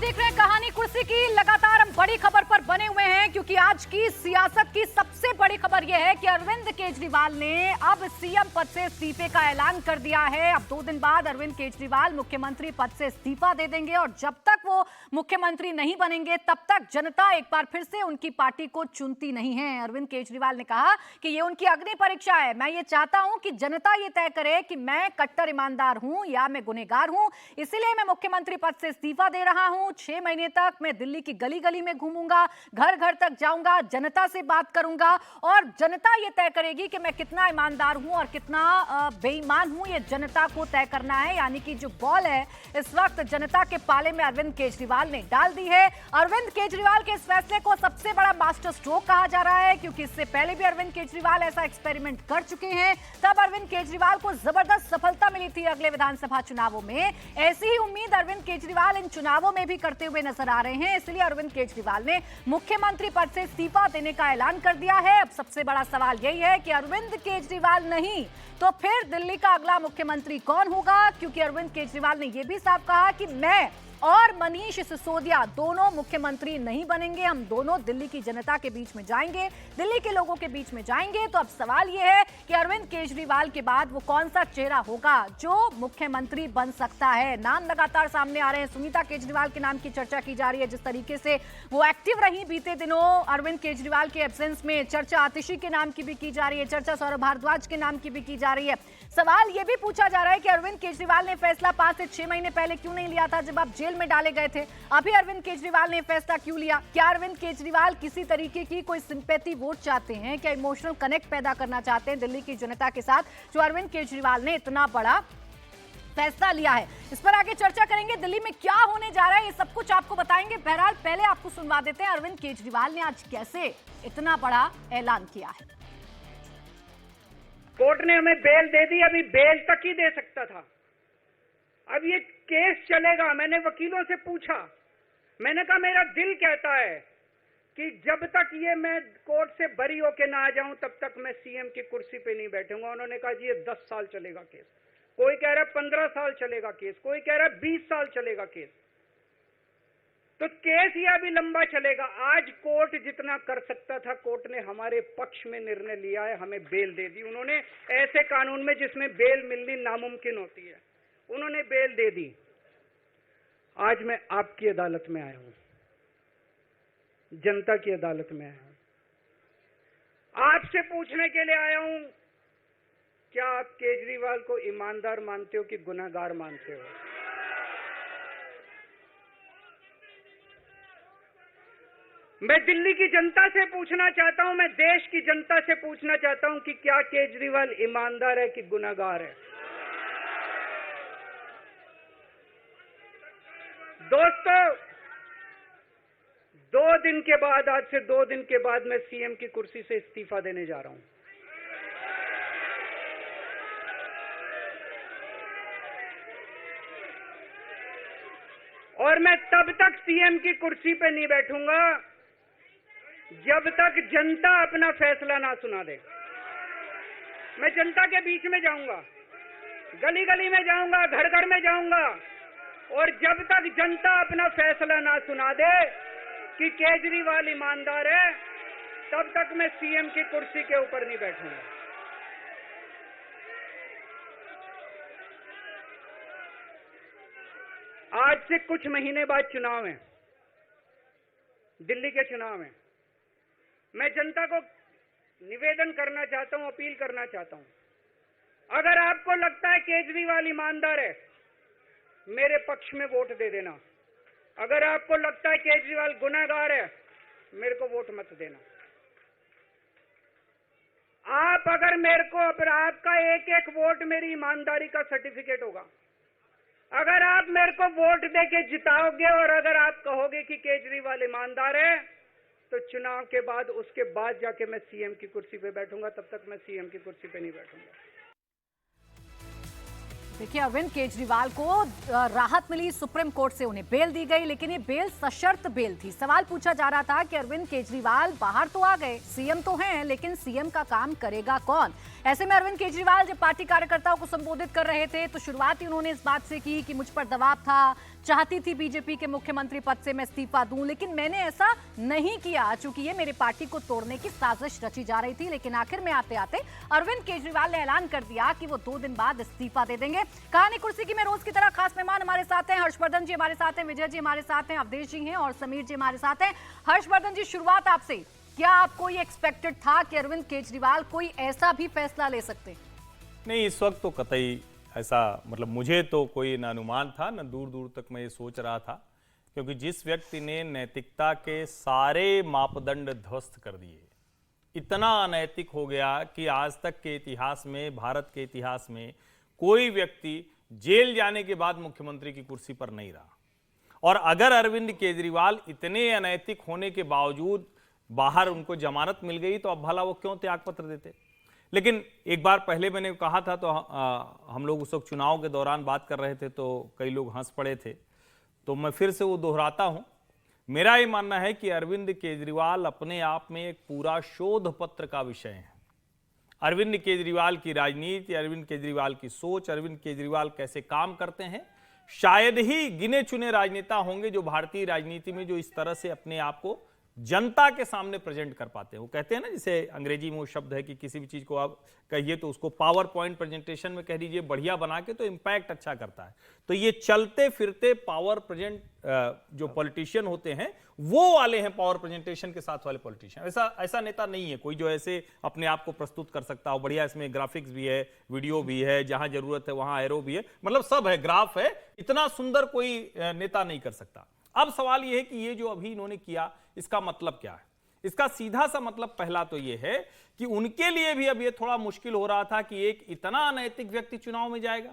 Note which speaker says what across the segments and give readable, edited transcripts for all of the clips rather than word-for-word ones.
Speaker 1: देख रहे हैं कहानी कुर्सी की। लगातार हम बड़ी खबर पर बने हुए हैं क्योंकि आज की सियासत की सबसे बड़ी खबर यह है कि अरविंद केजरीवाल ने अब सीएम पद से इस्तीफे का ऐलान कर दिया है। अब 2 दिन बाद अरविंद केजरीवाल मुख्यमंत्री पद से इस्तीफा दे देंगे और जब तक वो मुख्यमंत्री नहीं बनेंगे तब तक जनता एक बार फिर से उनकी पार्टी को चुनती नहीं है। अरविंद केजरीवाल ने कहा कि ये उनकी अग्नि परीक्षा है। मैं ये चाहता हूं कि जनता ये तय करे कि मैं कट्टर ईमानदार हूं या मैं गुनहगार हूं, इसीलिए मैं मुख्यमंत्री पद से इस्तीफा दे रहा हूं। 6 महीने तक मैं दिल्ली की गली गली में घूमूंगा, घर घर तक जाऊंगा, जनता से बात करूंगा और जनता ये तय करेगी कि मैं कितना ईमानदार हूं और कितना बेईमान हूं। ये जनता को तय करना है। यानी कि जो बॉल है इस वक्त जनता के पाले में अरविंद केजरीवाल ने डाल दी है। अरविंद केजरीवाल के इस फैसले को सबसे बड़ा मास्टर स्ट्रोक कहा जा रहा है क्योंकि इससे पहले भी अरविंद केजरीवाल ऐसा एक्सपेरिमेंट कर चुके हैं। तब अरविंद केजरीवाल को जबरदस्त सफलता मिली थी अगले विधानसभा चुनावों में। ऐसी ही उम्मीद अरविंद केजरीवाल इन चुनावों में भी करते हुए नजर आ रहे हैं। इसलिए अरविंद केजरीवाल ने मुख्यमंत्री पद से इस्तीफा देने का ऐलान कर दिया है। अब सबसे बड़ा सवाल यही है कि अरविंद केजरीवाल नहीं तो फिर दिल्ली का अगला मुख्यमंत्री कौन होगा, क्योंकि अरविंद केजरीवाल ने यह भी साफ कहा कि मैं और मनीष सिसोदिया दोनों मुख्यमंत्री नहीं बनेंगे। हम दोनों दिल्ली की जनता के बीच में जाएंगे, दिल्ली के लोगों के बीच में जाएंगे। तो अब सवाल यह है कि अरविंद केजरीवाल के बाद वो कौन सा चेहरा होगा जो मुख्यमंत्री बन सकता है। नाम लगातार सामने आ रहे हैं। सुनीता केजरीवाल के नाम की चर्चा की जा रही है। जिस तरीके से वो एक्टिव रही बीते दिनों अरविंद केजरीवाल के एब्सेंस में, चर्चा आतिशी के नाम की भी की जा रही है, चर्चा सौरभ भारद्वाज के नाम की भी की जा रही है। सवाल यह भी पूछा जा रहा है कि अरविंद केजरीवाल ने फैसला 5 से 6 महीने पहले क्यों नहीं लिया था जब आप जेल में डाले गए थे। अभी अरविंद केजरीवाल ने फैसला क्यों लिया? क्या अरविंद केजरीवाल किसी तरीके की कोई सिंपैथी वोट चाहते हैं? क्या इमोशनल कनेक्ट पैदा करना चाहते हैं दिल्ली की जनता के साथ, जो अरविंद केजरीवाल ने इतना बड़ा फैसला लिया है? इस पर आगे चर्चा करेंगे। दिल्ली में क्या होने जा रहा है ये सब कुछ आपको बताएंगे। बहरहाल पहले आपको सुनवा देते हैं अरविंद केजरीवाल ने आज कैसे इतना बड़ा ऐलान किया है।
Speaker 2: कोर्ट ने हमें बेल दे दी, अभी बेल तक ही दे सकता था। अब ये केस चलेगा। मैंने वकीलों से पूछा, मैंने कहा मेरा दिल कहता है कि जब तक ये मैं कोर्ट से बरी होके ना आ जाऊं तब तक मैं सीएम की कुर्सी पे नहीं बैठूंगा। उन्होंने कहा जी ये 10 साल चलेगा केस, कोई कह रहा है 15 साल चलेगा केस, कोई कह रहा है 20 साल चलेगा केस। तो केस ये अभी लंबा चलेगा। आज कोर्ट जितना कर सकता था, कोर्ट ने हमारे पक्ष में निर्णय लिया है, हमें बेल दे दी। उन्होंने ऐसे कानून में जिसमें बेल मिलनी नामुमकिन होती है, उन्होंने बेल दे दी। आज मैं आपकी अदालत में आया हूं, जनता की अदालत में आया हूं, आपसे पूछने के लिए आया हूं, क्या आप केजरीवाल को ईमानदार मानते हो कि गुनहगार मानते हो? मैं दिल्ली की जनता से पूछना चाहता हूं, मैं देश की जनता से पूछना चाहता हूं कि क्या केजरीवाल ईमानदार है कि गुनहगार है? दोस्तों, 2 दिन के बाद, आज से 2 दिन के बाद मैं सीएम की कुर्सी से इस्तीफा देने जा रहा हूं। और मैं तब तक सीएम की कुर्सी पे नहीं बैठूंगा जब तक जनता अपना फैसला ना सुना दे। मैं जनता के बीच में जाऊंगा, गली गली में जाऊंगा, घर घर में जाऊंगा और जब तक जनता अपना फैसला ना सुना दे कि केजरीवाल ईमानदार है, तब तक मैं सीएम की कुर्सी के ऊपर नहीं बैठूंगा। आज से कुछ महीने बाद चुनाव है, दिल्ली के चुनाव है। मैं जनता को निवेदन करना चाहता हूं, अपील करना चाहता हूं, अगर आपको लगता है केजरीवाल ईमानदार है, मेरे पक्ष में वोट दे देना। अगर आपको लगता है केजरीवाल गुनहगार है, मेरे को वोट मत देना। आप अगर मेरे को, आपका एक एक वोट मेरी ईमानदारी का सर्टिफिकेट होगा। अगर आप मेरे को वोट देके जिताओगे और अगर आप कहोगे कि केजरीवाल ईमानदार है, तो चुनाव के बाद, उसके बाद जाके मैं सीएम की कुर्सी पे बैठूंगा। तब तक मैं सीएम की कुर्सी पे नहीं बैठूंगा।
Speaker 1: देखिए, अरविंद केजरीवाल को राहत मिली, सुप्रीम कोर्ट से उन्हें बेल दी गई, लेकिन ये बेल सशर्त बेल थी। सवाल पूछा जा रहा था कि अरविंद केजरीवाल बाहर तो आ गए, सीएम तो हैं, लेकिन सीएम का काम करेगा कौन? ऐसे में अरविंद केजरीवाल जब पार्टी कार्यकर्ताओं को संबोधित कर रहे थे तो शुरुआत ही उन्होंने इस बात से की कि मुझ पर दबाव था, चाहती थी बीजेपी के मुख्यमंत्री पद से मैं इस्तीफा दूं, लेकिन मैंने ऐसा नहीं किया चूंकि ये मेरे पार्टी को तोड़ने की साजिश रची जा रही थी। लेकिन आखिर में आते आते अरविंद केजरीवाल ने ऐलान कर दिया कि वो 2 दिन बाद इस्तीफा दे देंगे। कहानी कुर्सी की में रोज की तरह खास मेहमान हमारे साथ हैं, हर्षवर्धन जी हमारे साथ हैं, विजय जी हमारे साथ हैं, अवधेश जी हैं और समीर जी हमारे साथ हैं। हर्षवर्धन जी, शुरुआत आपसे, क्या आपको ये एक्सपेक्टेड था कि अरविंद केजरीवाल कोई ऐसा भी फैसला ले सकते?
Speaker 3: नहीं, इस वक्त तो कतई ऐसा, मतलब मुझे तो कोई न अनुमान था न दूर दूर तक मैं ये सोच रहा था, क्योंकि जिस व्यक्ति ने नैतिकता के सारे मापदंड ध्वस्त कर दिए, इतना अनैतिक हो गया कि आज तक के इतिहास में, भारत के इतिहास में कोई व्यक्ति जेल जाने के बाद मुख्यमंत्री की कुर्सी पर नहीं रहा। और अगर अरविंद केजरीवाल इतने अनैतिक होने के बावजूद बाहर उनको जमानत मिल गई तो अब भला वो क्यों त्यागपत्र देते? लेकिन एक बार पहले मैंने कहा था, तो हम लोग उस वक्त चुनाव के दौरान बात कर रहे थे तो कई लोग हंस पड़े थे, तो मैं फिर से वो दोहराता हूं। मेरा ये मानना है कि अरविंद केजरीवाल अपने आप में एक पूरा शोध पत्र का विषय है। अरविंद केजरीवाल की राजनीति, अरविंद केजरीवाल की सोच, अरविंद केजरीवाल कैसे काम करते हैं, शायद ही गिने चुने राजनेता होंगे जो भारतीय राजनीति में जो इस तरह से अपने आप को जनता के सामने प्रेजेंट कर पाते हैं। वो कहते हैं ना, जैसे अंग्रेजी में वो शब्द है कि किसी भी चीज को आप कहिए तो उसको पावर पॉइंट प्रेजेंटेशन में कह दीजिए बढ़िया बना के, तो इंपैक्ट अच्छा करता है। तो ये चलते फिरते पावर प्रेजेंट जो पॉलिटिशियन होते हैं वो वाले हैं, पावर प्रेजेंटेशन के साथ वाले पॉलिटिशियन। ऐसा नेता नहीं है कोई जो ऐसे अपने आप को प्रस्तुत कर सकता हो। बढ़िया इसमें ग्राफिक्स भी है, वीडियो भी है, जहां जरूरत है वहां एरो भी है, मतलब सब है, ग्राफ है, इतना सुंदर कोई नेता नहीं कर सकता। अब सवाल यह है कि ये जो अभी इन्होंने किया, इसका मतलब क्या है? इसका सीधा सा मतलब पहला तो यह है कि उनके लिए भी अब ये थोड़ा मुश्किल हो रहा था कि एक इतना अनैतिक व्यक्ति चुनाव में जाएगा।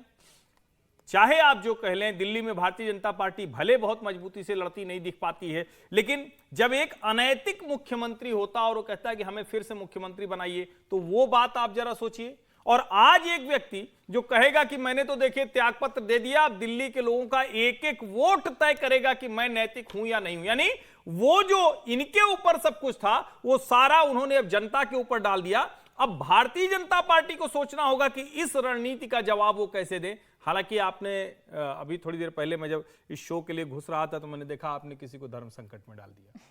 Speaker 3: चाहे आप जो कह लें, दिल्ली में भारतीय जनता पार्टी भले बहुत मजबूती से लड़ती नहीं दिख पाती है, लेकिन जब एक अनैतिक मुख्यमंत्री होता और वो कहता है कि हमें फिर से मुख्यमंत्री बनाइए, तो वो बात आप जरा सोचिए। और आज एक व्यक्ति जो कहेगा कि मैंने तो देखिए त्यागपत्र दे दिया, अब दिल्ली के लोगों का एक एक वोट तय करेगा कि मैं नैतिक हूं या नहीं हूं, यानी वो जो इनके ऊपर सब कुछ था वो सारा उन्होंने अब जनता के ऊपर डाल दिया। अब भारतीय जनता पार्टी को सोचना होगा कि इस रणनीति का जवाब वो कैसे दे। हालांकि आपने अभी थोड़ी देर पहले मैं जब इस शो के लिए घुस रहा था तो मैंने देखा आपने किसी को धर्म संकट में डाल दिया।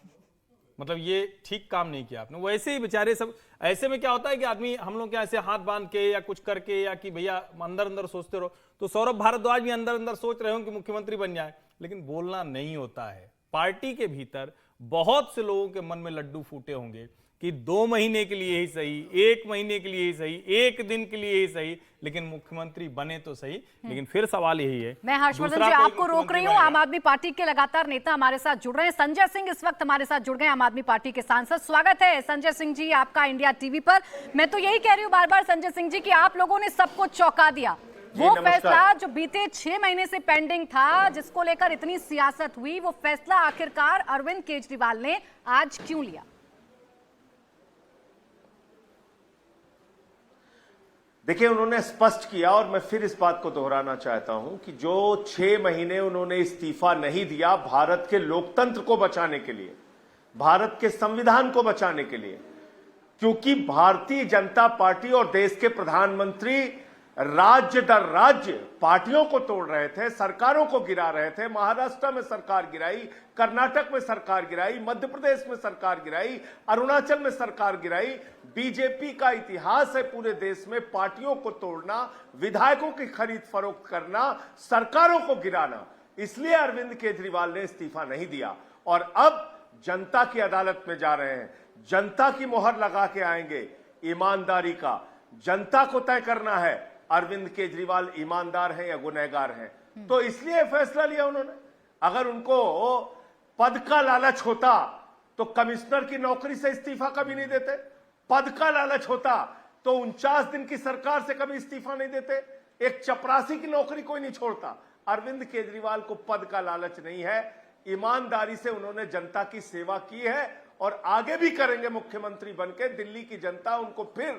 Speaker 3: मतलब ये ठीक काम नहीं किया आपने। वैसे ही बेचारे सब, ऐसे में क्या होता है कि आदमी, हम लोग क्या ऐसे हाथ बांध के या कुछ करके, या कि भैया अंदर अंदर सोचते रहो, तो सौरभ भारद्वाज भी अंदर अंदर सोच रहे हो कि मुख्यमंत्री बन जाए, लेकिन बोलना नहीं होता है। पार्टी के भीतर बहुत से लोगों के मन में लड्डू फूटे होंगे कि 2 महीने के लिए ही सही, 1 महीने के लिए ही सही, 1 दिन के लिए ही सही, लेकिन मुख्यमंत्री बने तो सही। लेकिन फिर सवाल यही है,
Speaker 1: मैं हर्षवर्धन जी आपको रोक रही हूँ। आम आदमी पार्टी के लगातार नेता हमारे साथ जुड़ रहे हैं। संजय सिंह इस वक्त हमारे साथ जुड़ गए, आम आदमी पार्टी के सांसद। स्वागत है संजय सिंह जी आपका इंडिया टीवी पर। मैं तो यही कह रही हूँ बार बार संजय सिंह जी कि आप लोगों ने सबको चौंका दिया। वो फैसला जो बीते 6 महीने से पेंडिंग था, जिसको लेकर इतनी सियासत हुई, वो फैसला आखिरकार अरविंद केजरीवाल ने आज क्यों लिया?
Speaker 4: देखिए, उन्होंने स्पष्ट किया, और मैं फिर इस बात को दोहराना चाहता हूं कि जो 6 महीने उन्होंने इस्तीफा नहीं दिया भारत के लोकतंत्र को बचाने के लिए, भारत के संविधान को बचाने के लिए, क्योंकि भारतीय जनता पार्टी और देश के प्रधानमंत्री राज्य दर राज्य पार्टियों को तोड़ रहे थे, सरकारों को गिरा रहे थे। महाराष्ट्र में सरकार गिराई, कर्नाटक में सरकार गिराई, मध्य प्रदेश में सरकार गिराई, अरुणाचल में सरकार गिराई। बीजेपी का इतिहास है पूरे देश में पार्टियों को तोड़ना, विधायकों की खरीद फरोख्त करना, सरकारों को गिराना। इसलिए अरविंद केजरीवाल ने इस्तीफा नहीं दिया और अब जनता की अदालत में जा रहे हैं, जनता की मोहर लगा के आएंगे। ईमानदारी का जनता को तय करना है, अरविंद केजरीवाल ईमानदार हैं या गुनहगार हैं। तो इसलिए फैसला लिया उन्होंने। अगर उनको पद का लालच होता तो कमिश्नर की नौकरी से इस्तीफा कभी नहीं देते। पद का लालच होता तो 49 दिन की सरकार से कभी इस्तीफा नहीं देते। एक चपरासी की नौकरी कोई नहीं छोड़ता। अरविंद केजरीवाल को पद का लालच नहीं है, ईमानदारी से उन्होंने जनता की सेवा की है और आगे भी करेंगे। मुख्यमंत्री बनकर दिल्ली की जनता उनको फिर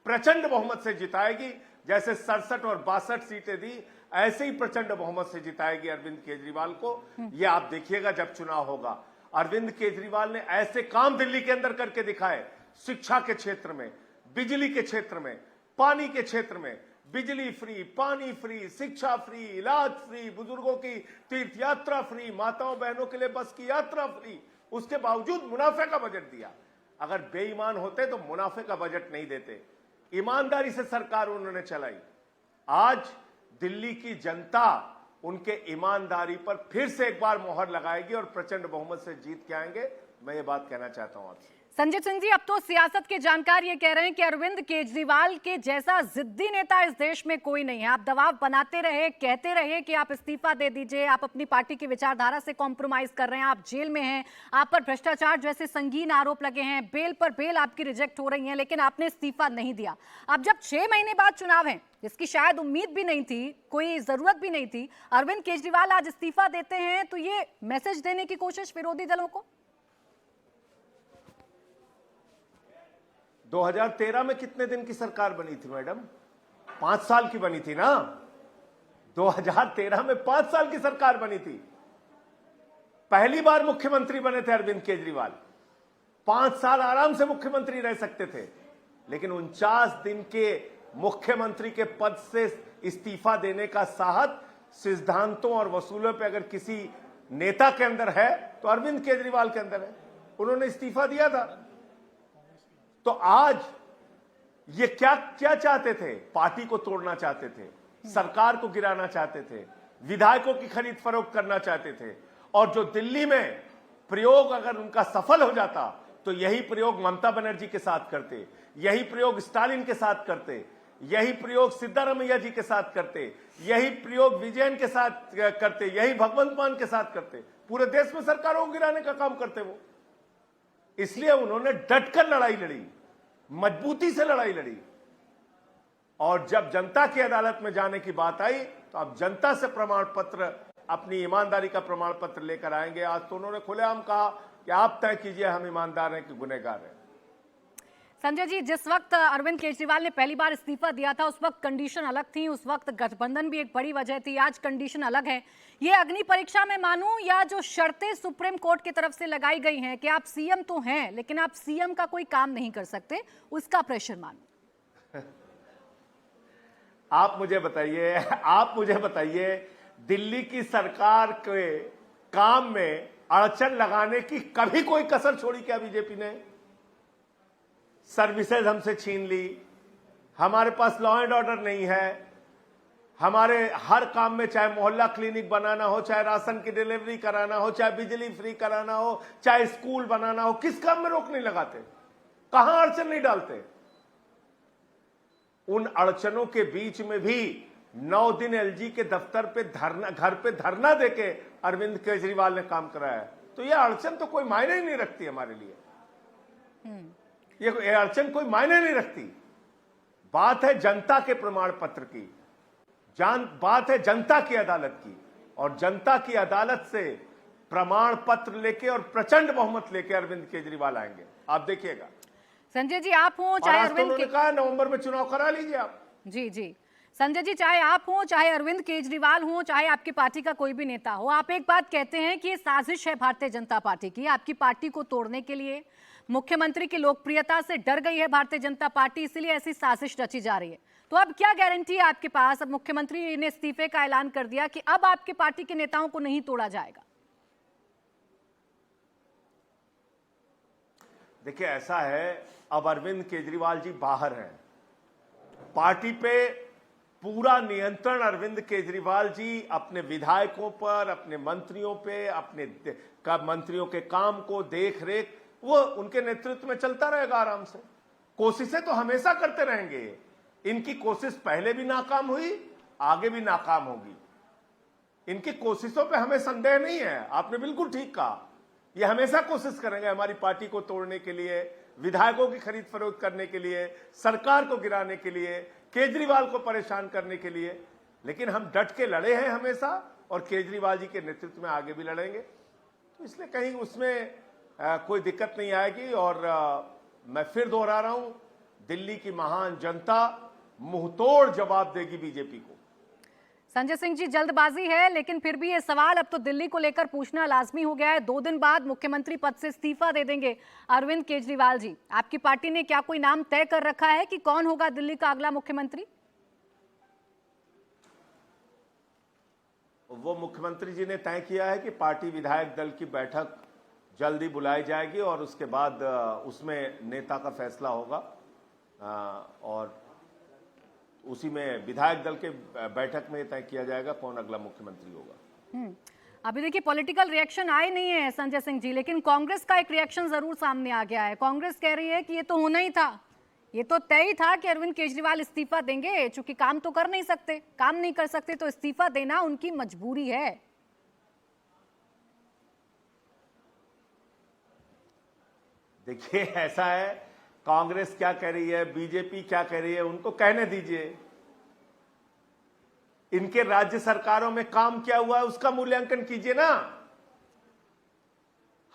Speaker 4: प्रचंड बहुमत से जिताएगी। जैसे 67 और 62 सीटें दी, ऐसे ही प्रचंड बहुमत से जिताएगी अरविंद केजरीवाल को। ये आप देखिएगा जब चुनाव होगा। अरविंद केजरीवाल ने ऐसे काम दिल्ली के अंदर करके दिखाए, शिक्षा के क्षेत्र में, बिजली के क्षेत्र में, पानी के क्षेत्र में, बिजली फ्री, पानी फ्री, शिक्षा फ्री, इलाज फ्री, बुजुर्गों की तीर्थ यात्रा फ्री, माताओं बहनों के लिए बस की यात्रा फ्री। उसके बावजूद मुनाफे का बजट दिया। अगर बेईमान होते तो मुनाफे का बजट नहीं देते। ईमानदारी से सरकार उन्होंने चलाई। आज दिल्ली की जनता उनके ईमानदारी पर फिर से एक बार मोहर लगाएगी और प्रचंड बहुमत से जीत के आएंगे। मैं ये बात कहना चाहता हूं आपसे।
Speaker 1: संजय सिंह जी, अब तो सियासत के जानकार ये कह रहे हैं कि अरविंद केजरीवाल के जैसा जिद्दी नेता इस देश में कोई नहीं है। आप दबाव बनाते रहे, कहते रहे कि आप इस्तीफा दे दीजिए, आप अपनी पार्टी की विचारधारा से कॉम्प्रोमाइज कर रहे हैं, आप जेल में हैं, आप पर भ्रष्टाचार जैसे संगीन आरोप लगे हैं, बेल पर बेल आपकी रिजेक्ट हो रही है, लेकिन आपने इस्तीफा नहीं दिया। अब जब 6 महीने बाद चुनाव है, जिसकी शायद उम्मीद भी नहीं थी, कोई जरूरत भी नहीं थी, अरविंद केजरीवाल आज इस्तीफा देते हैं, तो ये मैसेज देने की कोशिश विरोधी दलों को?
Speaker 4: 2013 में कितने दिन की सरकार बनी थी मैडम? 5 साल की बनी थी ना। 2013 में 5 साल की सरकार बनी थी। पहली बार मुख्यमंत्री बने थे अरविंद केजरीवाल। 5 साल आराम से मुख्यमंत्री रह सकते थे, लेकिन 49 दिन के मुख्यमंत्री के पद से इस्तीफा देने का साहस सिद्धांतों और वसूलों पे अगर किसी नेता के अंदर है तो अरविंद केजरीवाल के अंदर है। उन्होंने इस्तीफा दिया था। तो आज ये क्या क्या चाहते थे? पार्टी को तोड़ना चाहते थे, सरकार को गिराना चाहते थे, विधायकों की खरीद फरोख्त करना चाहते थे। और जो दिल्ली में प्रयोग अगर उनका सफल हो जाता तो यही प्रयोग ममता बनर्जी के साथ करते, यही प्रयोग स्टालिन के साथ करते, यही प्रयोग सिद्धारमैया जी के साथ करते, यही प्रयोग विजयन के साथ करते, यही भगवंत मान के साथ करते। पूरे देश में सरकारों को गिराने का काम करते वो। इसलिए उन्होंने डटकर लड़ाई लड़ी, मजबूती से लड़ाई लड़ी। और जब जनता की अदालत में जाने की बात आई तो अब जनता से प्रमाण पत्र, अपनी ईमानदारी का प्रमाण पत्र लेकर आएंगे। आज तो उन्होंने खुलेआम कहा कि आप तय कीजिए हम ईमानदार हैं कि गुनहगार हैं।
Speaker 1: संजय जी, जिस वक्त अरविंद केजरीवाल ने पहली बार इस्तीफा दिया था उस वक्त कंडीशन अलग थी, उस वक्त गठबंधन भी एक बड़ी वजह थी। आज कंडीशन अलग है। ये अग्नि परीक्षा में मानूं या जो शर्तें सुप्रीम कोर्ट की तरफ से लगाई गई हैं कि आप सीएम तो हैं लेकिन आप सीएम का कोई काम नहीं कर सकते, उसका प्रेशर मानूं?
Speaker 4: आप मुझे बताइए दिल्ली की सरकार के काम में अड़चन लगाने की कभी कोई कसर छोड़ी क्या बीजेपी ने? सर्विसेज हमसे छीन ली, हमारे पास लॉ एंड ऑर्डर नहीं है, हमारे हर काम में चाहे मोहल्ला क्लिनिक बनाना हो, चाहे राशन की डिलीवरी कराना हो, चाहे बिजली फ्री कराना हो, चाहे स्कूल बनाना हो, किस काम में रोक नहीं लगाते? कहां अड़चन नहीं डालते? उन अड़चनों के बीच में भी 9 दिन एलजी के दफ्तर पे धरना, घर पे धरना देके अरविंद केजरीवाल ने काम कराया। तो यह अड़चन तो कोई मायने ही नहीं रखती हमारे लिए। ये अड़चन कोई मायने नहीं रखती। बात है जनता के प्रमाण पत्र की, बात है जनता की अदालत की, और जनता की अदालत से प्रमाण पत्र लेके और प्रचंड बहुमत लेके अरविंद केजरीवाल आएंगे। आप देखिएगा।
Speaker 1: संजय जी, आप हो चाहे अरविंद
Speaker 4: ने कहा नवंबर में चुनाव करा लीजिए आप।
Speaker 1: जी जी संजय जी, चाहे आप हो, चाहे अरविंद केजरीवाल हो, चाहे आपकी पार्टी का कोई भी नेता हो, आप एक बात कहते हैं कि ये साजिश है भारतीय जनता पार्टी की आपकी पार्टी को तोड़ने के लिए। मुख्यमंत्री की लोकप्रियता से डर गई है भारतीय जनता पार्टी, इसलिए ऐसी साजिश रची जा रही है। तो अब क्या गारंटी है आपके पास? अब मुख्यमंत्री ने इस्तीफे का ऐलान कर दिया कि अब आपके पार्टी के नेताओं को नहीं तोड़ा जाएगा।
Speaker 4: देखिए, ऐसा है, अब अरविंद केजरीवाल जी बाहर हैं, पार्टी पे पूरा नियंत्रण अरविंद केजरीवाल जी अपने विधायकों पर, अपने मंत्रियों पे, अपने मंत्रियों के काम को देख रेख वो उनके नेतृत्व में चलता रहेगा आराम से। कोशिशें तो हमेशा करते रहेंगे। इनकी कोशिश पहले भी नाकाम हुई, आगे भी नाकाम होगी। इनकी कोशिशों पे हमें संदेह नहीं है। आपने बिल्कुल ठीक कहा, ये हमेशा कोशिश करेंगे हमारी पार्टी को तोड़ने के लिए, विधायकों की खरीद फरोख्त करने के लिए, सरकार को गिराने के लिए, केजरीवाल को परेशान करने के लिए। लेकिन हम डट के लड़े हैं हमेशा, और केजरीवाल जी के नेतृत्व में आगे भी लड़ेंगे। तो इसलिए कहीं उसमें कोई दिक्कत नहीं आएगी। और मैं फिर दोहरा रहा हूं, दिल्ली की महान जनता मुंहतोड़ जवाब देगी बीजेपी को।
Speaker 1: संजय सिंह जी, जल्दबाजी है, लेकिन फिर भी ये सवाल अब तो दिल्ली को लेकर पूछना लाजमी हो गया है। 2 दिन बाद मुख्यमंत्री पद से इस्तीफा दे देंगे अरविंद केजरीवाल जी। आपकी पार्टी ने क्या कोई नाम तय कर रखा है कि कौन होगा दिल्ली का अगला मुख्यमंत्री?
Speaker 4: वो मुख्यमंत्री जी ने तय किया है कि पार्टी विधायक दल की बैठक जल्दी बुलाई जाएगी और उसके बाद उसमें नेता का फैसला होगा और उसी में विधायक दल के बैठक में तय किया जाएगा कौन अगला मुख्यमंत्री होगा।
Speaker 1: अभी देखिए, पॉलिटिकल रिएक्शन आए नहीं है संजय सिंह जी, लेकिन कांग्रेस का एक रिएक्शन जरूर सामने आ गया है। कांग्रेस कह रही है कि ये तो होना ही था, ये तो तय ही था कि अरविंद केजरीवाल इस्तीफा देंगे, चूंकि काम तो कर नहीं सकते, काम नहीं कर सकते तो इस्तीफा देना उनकी मजबूरी है।
Speaker 4: देखिए, ऐसा है, कांग्रेस क्या कह रही है, बीजेपी क्या कह रही है, उनको कहने दीजिए। इनके राज्य सरकारों में काम क्या हुआ है उसका मूल्यांकन कीजिए ना।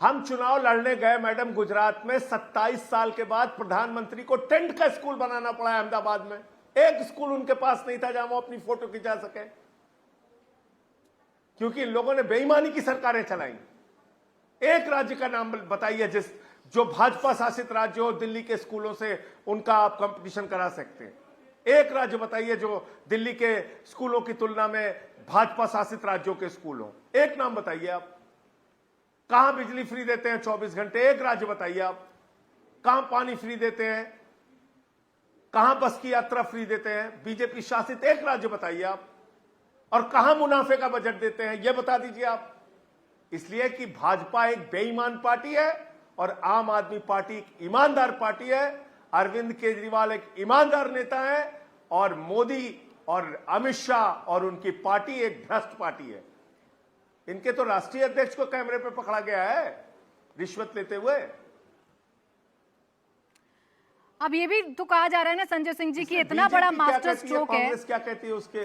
Speaker 4: हम चुनाव लड़ने गए मैडम गुजरात में, 27 साल के बाद प्रधानमंत्री को टेंट का स्कूल बनाना पड़ा अहमदाबाद में। एक स्कूल उनके पास नहीं था जहां वो अपनी फोटो खिंचा सके, क्योंकि इन लोगों ने बेईमानी की सरकारें चलाई। एक राज्य का नाम बताइए जो भाजपा शासित राज्य हो, दिल्ली के स्कूलों से उनका आप कंपटीशन करा सकते हैं। एक राज्य बताइए जो दिल्ली के स्कूलों की तुलना में भाजपा शासित राज्यों के स्कूल हो, एक नाम बताइए आप। कहां बिजली फ्री देते हैं 24 घंटे, एक राज्य बताइए आप। कहां पानी फ्री देते हैं, कहां बस की यात्रा फ्री देते हैं, बीजेपी शासित एक राज्य बताइए आप। और कहां मुनाफे का बजट देते हैं, यह बता दीजिए आप। इसलिए कि भाजपा एक बेईमान पार्टी है और आम आदमी पार्टी एक ईमानदार पार्टी है। अरविंद केजरीवाल एक ईमानदार नेता है और मोदी और अमित शाह और उनकी पार्टी एक भ्रष्ट पार्टी है। इनके तो राष्ट्रीय अध्यक्ष को कैमरे पे पकड़ा गया है रिश्वत लेते हुए।
Speaker 1: अब ये भी तो कहा जा रहा है ना संजय सिंह जी कि इतना बड़ा मास्टर स्ट्रोक है।
Speaker 4: कांग्रेस क्या कहती है उसके?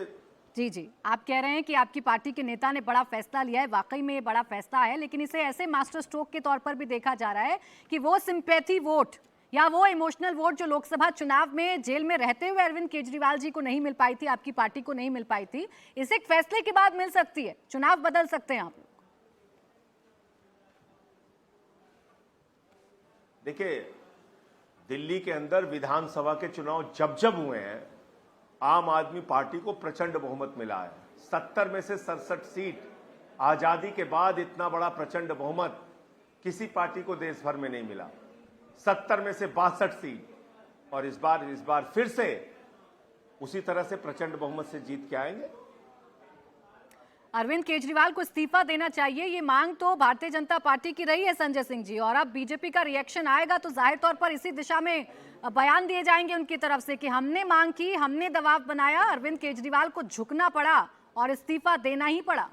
Speaker 1: जी, आप कह रहे हैं कि आपकी पार्टी के नेता ने बड़ा फैसला लिया है, वाकई में ये बड़ा फैसला है, लेकिन इसे ऐसे मास्टर स्ट्रोक के तौर पर भी देखा जा रहा है कि वो सिंपैथी वोट या वो इमोशनल वोट जो लोकसभा चुनाव में जेल में रहते हुए अरविंद केजरीवाल जी को नहीं मिल पाई थी, आपकी पार्टी को नहीं मिल पाई थी, इसे एक फैसले के बाद मिल सकती है। चुनाव बदल सकते हैं आप लोग।
Speaker 4: देखिए, दिल्ली के अंदर विधानसभा के चुनाव जब हुए हैं, आम आदमी पार्टी को प्रचंड बहुमत मिला है। 70 में से 67 सीट, आजादी के बाद इतना बड़ा प्रचंड बहुमत किसी पार्टी को देश भर में नहीं मिला। 70 में से 62 सीट, और इस बार फिर से उसी तरह से प्रचंड बहुमत से जीत के आएंगे।
Speaker 1: अरविंद केजरीवाल को इस्तीफा देना चाहिए, ये मांग तो भारतीय जनता पार्टी की रही है संजय सिंह जी, और अब बीजेपी का रिएक्शन आएगा तो जाहिर तौर पर इसी दिशा में बयान दिए जाएंगे उनकी तरफ से कि हमने मांग की, हमने दबाव बनाया, अरविंद केजरीवाल को झुकना पड़ा और इस्तीफा देना ही पड़ा।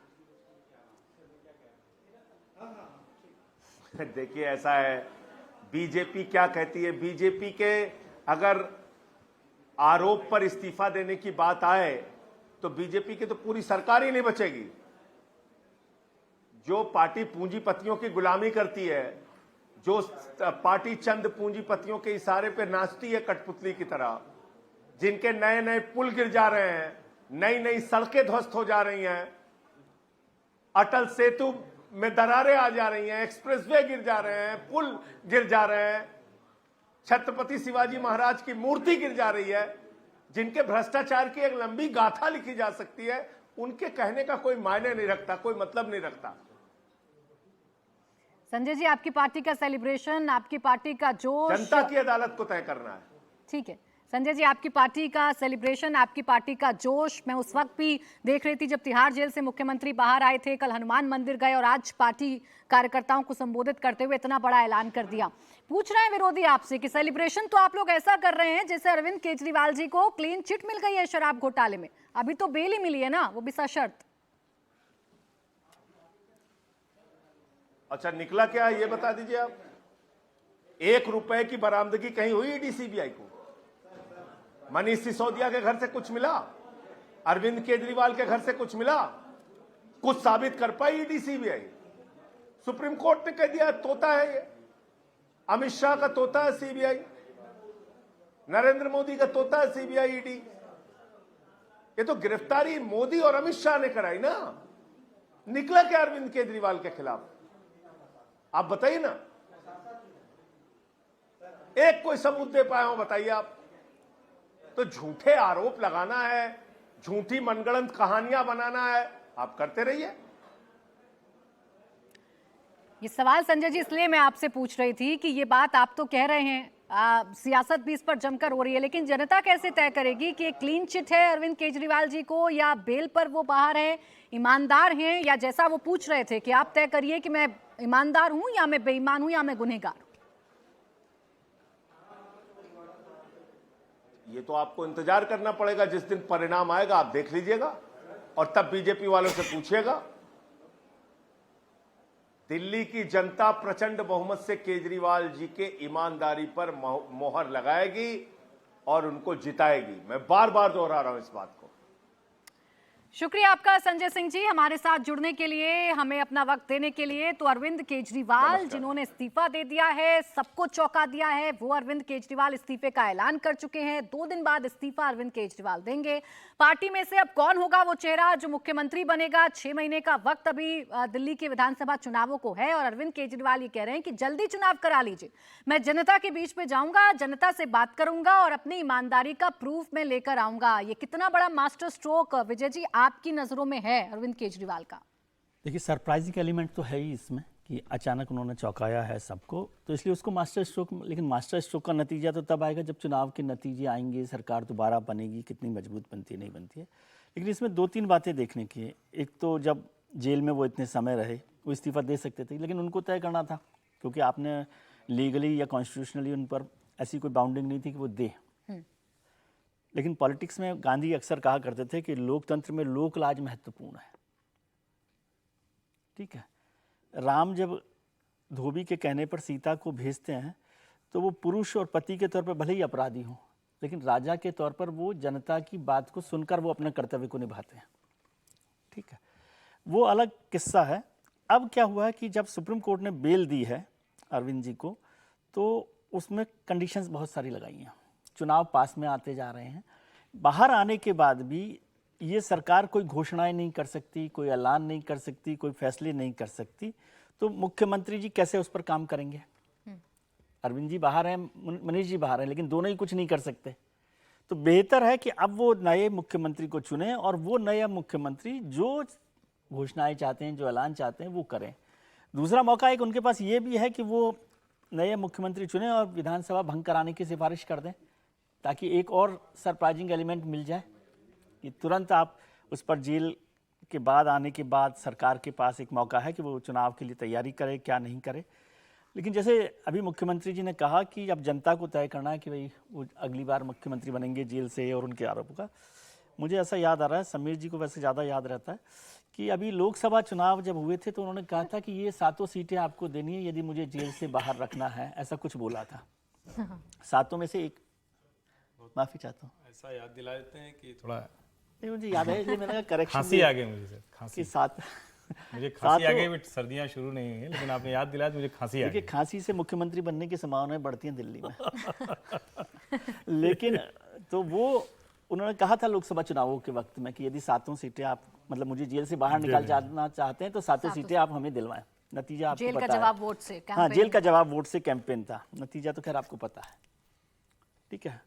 Speaker 4: देखिए, ऐसा है, बीजेपी क्या कहती है। बीजेपी के अगर आरोप पर इस्तीफा देने की बात आए तो बीजेपी की तो पूरी सरकार ही नहीं बचेगी। जो पार्टी पूंजीपतियों की गुलामी करती है, जो पार्टी चंद पूंजीपतियों के इशारे पे नाचती है कठपुतली की तरह, जिनके नए नए पुल गिर जा रहे हैं, नई नई सड़कें ध्वस्त हो जा रही हैं, अटल सेतु में दरारें आ जा रही हैं, एक्सप्रेसवे गिर जा रहे हैं, पुल गिर जा रहे हैं, छत्रपति शिवाजी महाराज की मूर्ति गिर जा रही है, जिनके भ्रष्टाचार की एक लंबी गाथा लिखी जा सकती है, उनके कहने का कोई मायने नहीं रखता, कोई मतलब नहीं रखता।
Speaker 1: संजय जी, आपकी पार्टी का सेलिब्रेशन, आपकी पार्टी का जोश
Speaker 4: जनता की अदालत को तय करना है।
Speaker 1: ठीक है संजय जी, आपकी पार्टी का सेलिब्रेशन, आपकी पार्टी का जोश मैं उस वक्त भी देख रही थी जब तिहाड़ जेल से मुख्यमंत्री बाहर आए थे, कल हनुमान मंदिर गए और आज पार्टी कार्यकर्ताओं को संबोधित करते हुए इतना बड़ा ऐलान कर दिया। पूछ रहे हैं विरोधी आपसे कि सेलिब्रेशन तो आप लोग ऐसा कर रहे हैं जैसे अरविंद केजरीवाल जी को क्लीन चिट मिल गई है शराब घोटाले में, अभी तो बेल ही मिली है ना, वो भी सशर्त।
Speaker 4: अच्छा, निकला क्या ये बता दीजिए आप। 1 रुपए की बरामदगी कहीं हुई ईडी सीबीआई को? मनीष सिसोदिया के घर से कुछ मिला? अरविंद केजरीवाल के घर से कुछ मिला? कुछ साबित कर पाई ईडी सीबीआई? सुप्रीम कोर्ट ने कह दिया तोता है ये, अमित शाह का तोता है सीबीआई, नरेंद्र मोदी का तोता है सीबीआई ईडी। ये तो गिरफ्तारी मोदी और अमित शाह ने कराई ना, निकला क्या अरविंद केजरीवाल के खिलाफ? आप बताइए ना, एक कोई सबूत दे पाए हो बताइए आप। तो झूठे आरोप लगाना है, झूठी मनगढ़ंत कहानियां बनाना है, आप करते रहिए।
Speaker 1: ये सवाल संजय जी इसलिए मैं आपसे पूछ रही थी कि ये बात आप तो कह रहे हैं, सियासत भी इस पर जमकर हो रही है, लेकिन जनता कैसे तय करेगी कि एक क्लीन चिट है अरविंद केजरीवाल जी को, या बेल पर वो बाहर है, ईमानदार हैं, या जैसा वो पूछ रहे थे कि आप तय करिए कि मैं ईमानदार हूं या मैं बेईमान हूं या मैं गुनहगार हूं।
Speaker 4: ये तो आपको इंतजार करना पड़ेगा, जिस दिन परिणाम आएगा आप देख लीजिएगा, और तब बीजेपी वालों से पूछिएगा। दिल्ली की जनता प्रचंड बहुमत से केजरीवाल जी के ईमानदारी पर मोहर लगाएगी और उनको जिताएगी। मैं बार बार दोहरा रहा हूं इस बात को।
Speaker 1: शुक्रिया आपका संजय सिंह जी, हमारे साथ जुड़ने के लिए, हमें अपना वक्त देने के लिए। तो अरविंद केजरीवाल जिन्होंने इस्तीफा दे दिया है, सबको चौंका दिया है, वो अरविंद केजरीवाल इस्तीफे का ऐलान कर चुके हैं। 2 दिन बाद इस्तीफा अरविंद केजरीवाल देंगे। पार्टी में से अब कौन होगा वो चेहरा जो मुख्यमंत्री बनेगा? 6 महीने का वक्त अभी दिल्ली के विधानसभा चुनावों को है, और अरविंद केजरीवाल ये कह रहे हैं कि जल्दी चुनाव करा लीजिए, मैं जनता के बीच में जाऊंगा, जनता से बात करूंगा और अपनी ईमानदारी का प्रूफ में लेकर आऊंगा। ये कितना बड़ा मास्टर स्ट्रोक विजय जी आपकी नजरों में है अरविंद केजरीवाल का?
Speaker 5: देखिए, सरप्राइजिंग एलिमेंट तो है ही इसमें कि अचानक उन्होंने चौंकाया है सबको, तो इसलिए उसको मास्टर स्ट्रोक। लेकिन मास्टर स्ट्रोक का नतीजा तो तब आएगा जब चुनाव के नतीजे आएंगे, सरकार दोबारा बनेगी, कितनी मजबूत बनती है नहीं बनती है। लेकिन इसमें 2-3 बातें देखने की है। एक तो जब जेल में वो इतने समय रहे, वो इस्तीफा दे सकते थे, लेकिन उनको तय करना था, क्योंकि आपने लीगली या कॉन्स्टिट्यूशनली उन पर ऐसी कोई बाउंडिंग नहीं थी कि वो दे। लेकिन पॉलिटिक्स में गांधी अक्सर कहा करते थे कि लोकतंत्र में लोकलाज महत्वपूर्ण है। ठीक है, राम जब धोबी के कहने पर सीता को भेजते हैं तो वो पुरुष और पति के तौर पर भले ही अपराधी हों, लेकिन राजा के तौर पर वो जनता की बात को सुनकर वो अपने कर्तव्य को निभाते हैं। ठीक है, वो अलग किस्सा है। अब क्या हुआ है कि जब सुप्रीम कोर्ट ने बेल दी है अरविंद जी को, तो उसमें कंडीशंस बहुत सारी लगाई हैं। चुनाव पास में आते जा रहे हैं, बाहर आने के बाद भी ये सरकार कोई घोषणाएं नहीं कर सकती, कोई ऐलान नहीं कर सकती, कोई फैसले नहीं कर सकती, तो मुख्यमंत्री जी कैसे उस पर काम करेंगे? अरविंद जी बाहर हैं, मनीष जी बाहर हैं, लेकिन दोनों ही कुछ नहीं कर सकते। तो बेहतर है कि अब वो नए मुख्यमंत्री को चुने और वो नया मुख्यमंत्री जो घोषणाएं चाहते हैं, जो ऐलान चाहते हैं, वो करें। दूसरा मौका एक उनके पास ये भी है कि वो नए मुख्यमंत्री चुने और विधानसभा भंग कराने की सिफारिश कर दें, ताकि एक और सरप्राइजिंग एलिमेंट मिल जाए कि तुरंत आप उस पर जेल के बाद आने के बाद सरकार के पास एक मौका है कि वो चुनाव के लिए तैयारी करे, क्या नहीं करे। लेकिन जैसे अभी मुख्यमंत्री जी ने कहा कि अब जनता को तय करना है कि भाई वो अगली बार मुख्यमंत्री बनेंगे जेल से और उनके आरोपों का। मुझे ऐसा याद आ रहा है, समीर जी को वैसे ज़्यादा याद रहता है, कि अभी लोकसभा चुनाव जब हुए थे तो उन्होंने कहा था कि ये 7 सीटें आपको देनी है यदि मुझे जेल से बाहर रखना है, ऐसा कुछ बोला था। 7 में से एक, माफी चाहता हूँ,
Speaker 3: ऐसा याद दिला देते हैं कि थोड़ा
Speaker 5: नहीं मुझे याद है, इसलिए मैंने करेक्शन
Speaker 3: खांसी आ गई मुझे सर, खांसी
Speaker 5: कि 7
Speaker 3: मुझे खांसी आ गई, बट सर्दियां शुरू नहीं हुई है, लेकिन आपने याद दिलाया तो मुझे खांसी आ गई।
Speaker 5: देखिए, खांसी से मुख्यमंत्री बनने की संभावनाएं बढ़ती हैं दिल्ली में। लेकिन तो वो उन्होंने कहा था लोकसभा चुनावों के वक्त में कि यदि 7 सीटें आप, मतलब मुझे जेल से बाहर निकाल जाना चाहते हैं तो 7 सीटें आप हमें दिलवाएं। नतीजा आपको
Speaker 1: जेल
Speaker 5: पता
Speaker 1: का
Speaker 5: है।
Speaker 1: जवाब वोट से,
Speaker 5: हाँ, जेल का जवाब वोट से कैंपेन था, नतीजा तो खैर आपको पता है। ठीक है,